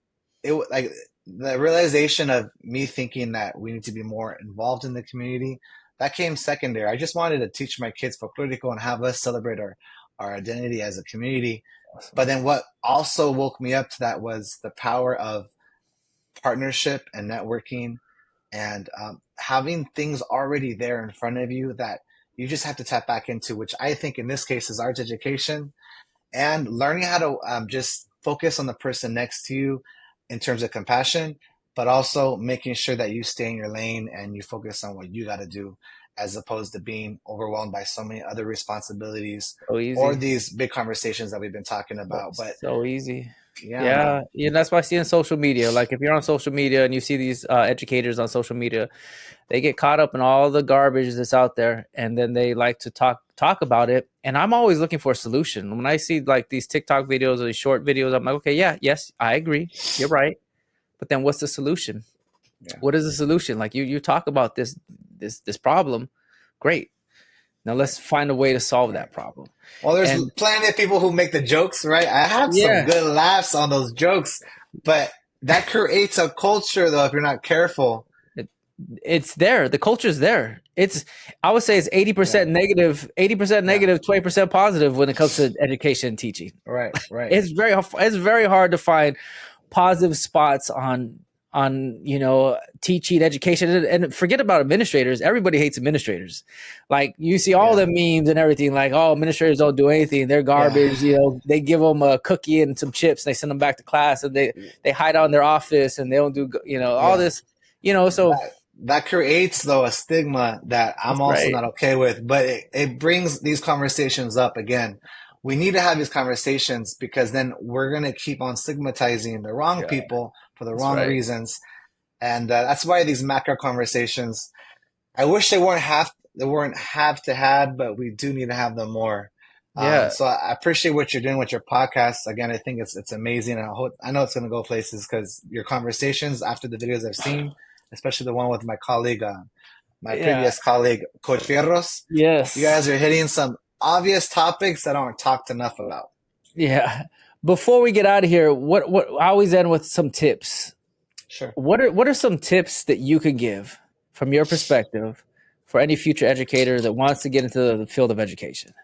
like the realization of me thinking that we need to be more involved in the community that came secondary. I just wanted to teach my kids Folklorico and have us celebrate our identity as a community. But Awesome. then what also woke me up to that was the power of partnership and networking, and having things already there in front of you that you just have to tap back into, which I think in this case is arts education, and learning how to just focus on the person next to you in terms of compassion, but also making sure that you stay in your lane and you focus on what you got to do, as opposed to being overwhelmed by so many other responsibilities So or easy. these big conversations that we've been talking So, about. But so easy. yeah, Yeah, man. yeah. That's why I see in social media. Like if you're on social media and you see these educators on social media, they get caught up in all the garbage that's out there, and then they like to talk about it. And I'm always looking for a solution. When I see like these TikTok videos or these short videos, I'm like, okay, yeah, yes, I agree, you're right. But then what's the solution? Yeah. What is the solution? Like you talk about this problem, great. Now let's find a way to solve Right. that problem. Well, there's And plenty of people who make the jokes, right? I have some yeah, good laughs on those jokes, but that creates a culture, though, if you're not careful. it's there. The culture's there. I would say it's Yeah, 80% yeah, negative, 20% positive when it comes to education and teaching. right, right. It's very hard to find positive spots on teaching education, and forget about administrators. Everybody hates administrators. Like you see all Yeah, the memes and everything, like, oh, administrators don't do anything, they're yeah, garbage. They give them a cookie and some chips and they send them back to class, and they hide out in their office and they don't do all yeah. this. So That creates, though, a stigma that I'm that's also right. not okay with, but it brings these conversations up again. We need to have these conversations because then we're going to keep on stigmatizing the wrong Yeah, people for the that's wrong right. reasons. And that's why these macro conversations, I wish they weren't have to had, but we do need to have them more. Yeah, So I appreciate what you're doing with your podcast. Again, I think it's amazing. And I know it's going to go places because your conversations after the videos I've seen, especially the one with my colleague, my yeah, previous colleague, Coach Fierros, you yes, guys are hitting some obvious topics that aren't talked enough about. yeah. Before we get out of here, what I always end with some tips. Sure, What are some tips that you could give from your perspective for any future educator that wants to get into the field of education?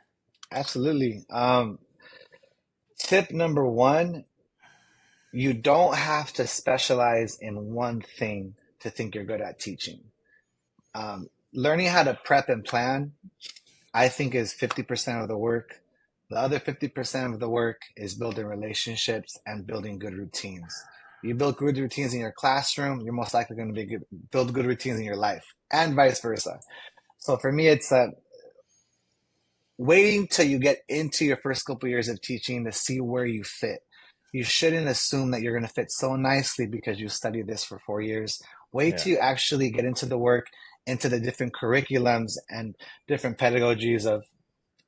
absolutely. Tip number one, you don't have to specialize in one thing to think you're good at teaching. Learning how to prep and plan, I think, is 50% of the work. The other 50% of the work is building relationships and building good routines. You build good routines in your classroom, you're most likely going to build good routines in your life, and vice versa. So for me, it's waiting till you get into your first couple years of teaching to see where you fit. You shouldn't assume that you're going to fit so nicely because you studied this for 4 years. Wait Yeah. till you actually get into the work, into the different curriculums and different pedagogies of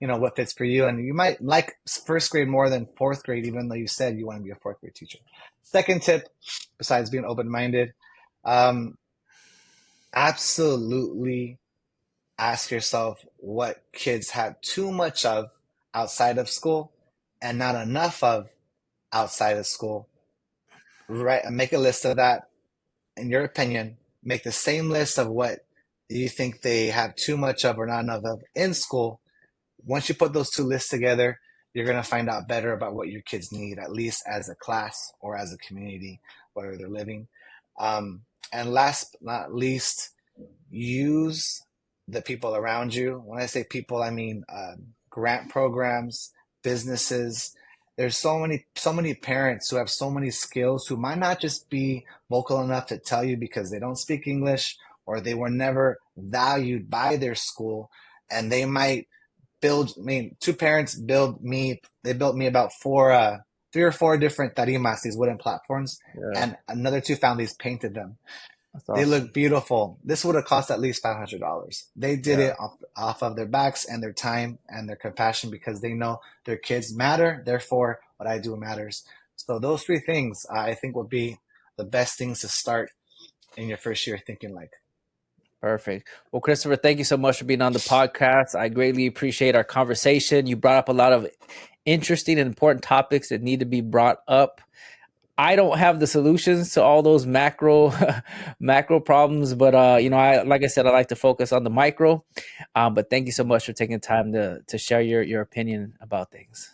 what fits for you. And you might like first grade more than fourth grade, even though you said you want to be a fourth grade teacher. Second tip, besides being open minded, um, absolutely ask yourself what kids have too much of outside of school and not enough of outside of school. Right? Make a list of that. In your opinion, make the same list of what you think they have too much of or not enough of in school. Once you put those two lists together, you're going to find out better about what your kids need, at least as a class or as a community, where they're living. And last but not least, use the people around you. When I say people, I mean grant programs, businesses. There's so many parents who have so many skills who might not just be vocal enough to tell you because they don't speak English or they were never valued by their school, and they might build. I mean, two parents build me. They built me about three or four different tarimas, these wooden platforms, Yeah. and another two families painted them. That's They look awesome. beautiful. This would have cost at least $500. They did Yeah. it off of their backs and their time and their compassion because they know their kids matter. Therefore, what I do matters. So those three things, I think, would be the best things to start in your first year thinking like. Perfect. Well, Christopher, thank you so much for being on the podcast. I greatly appreciate our conversation. You brought up a lot of interesting and important topics that need to be brought up. I don't have the solutions to all those macro macro problems, but I like I said, I like to focus on the micro. But thank you so much for taking time to share your opinion about things.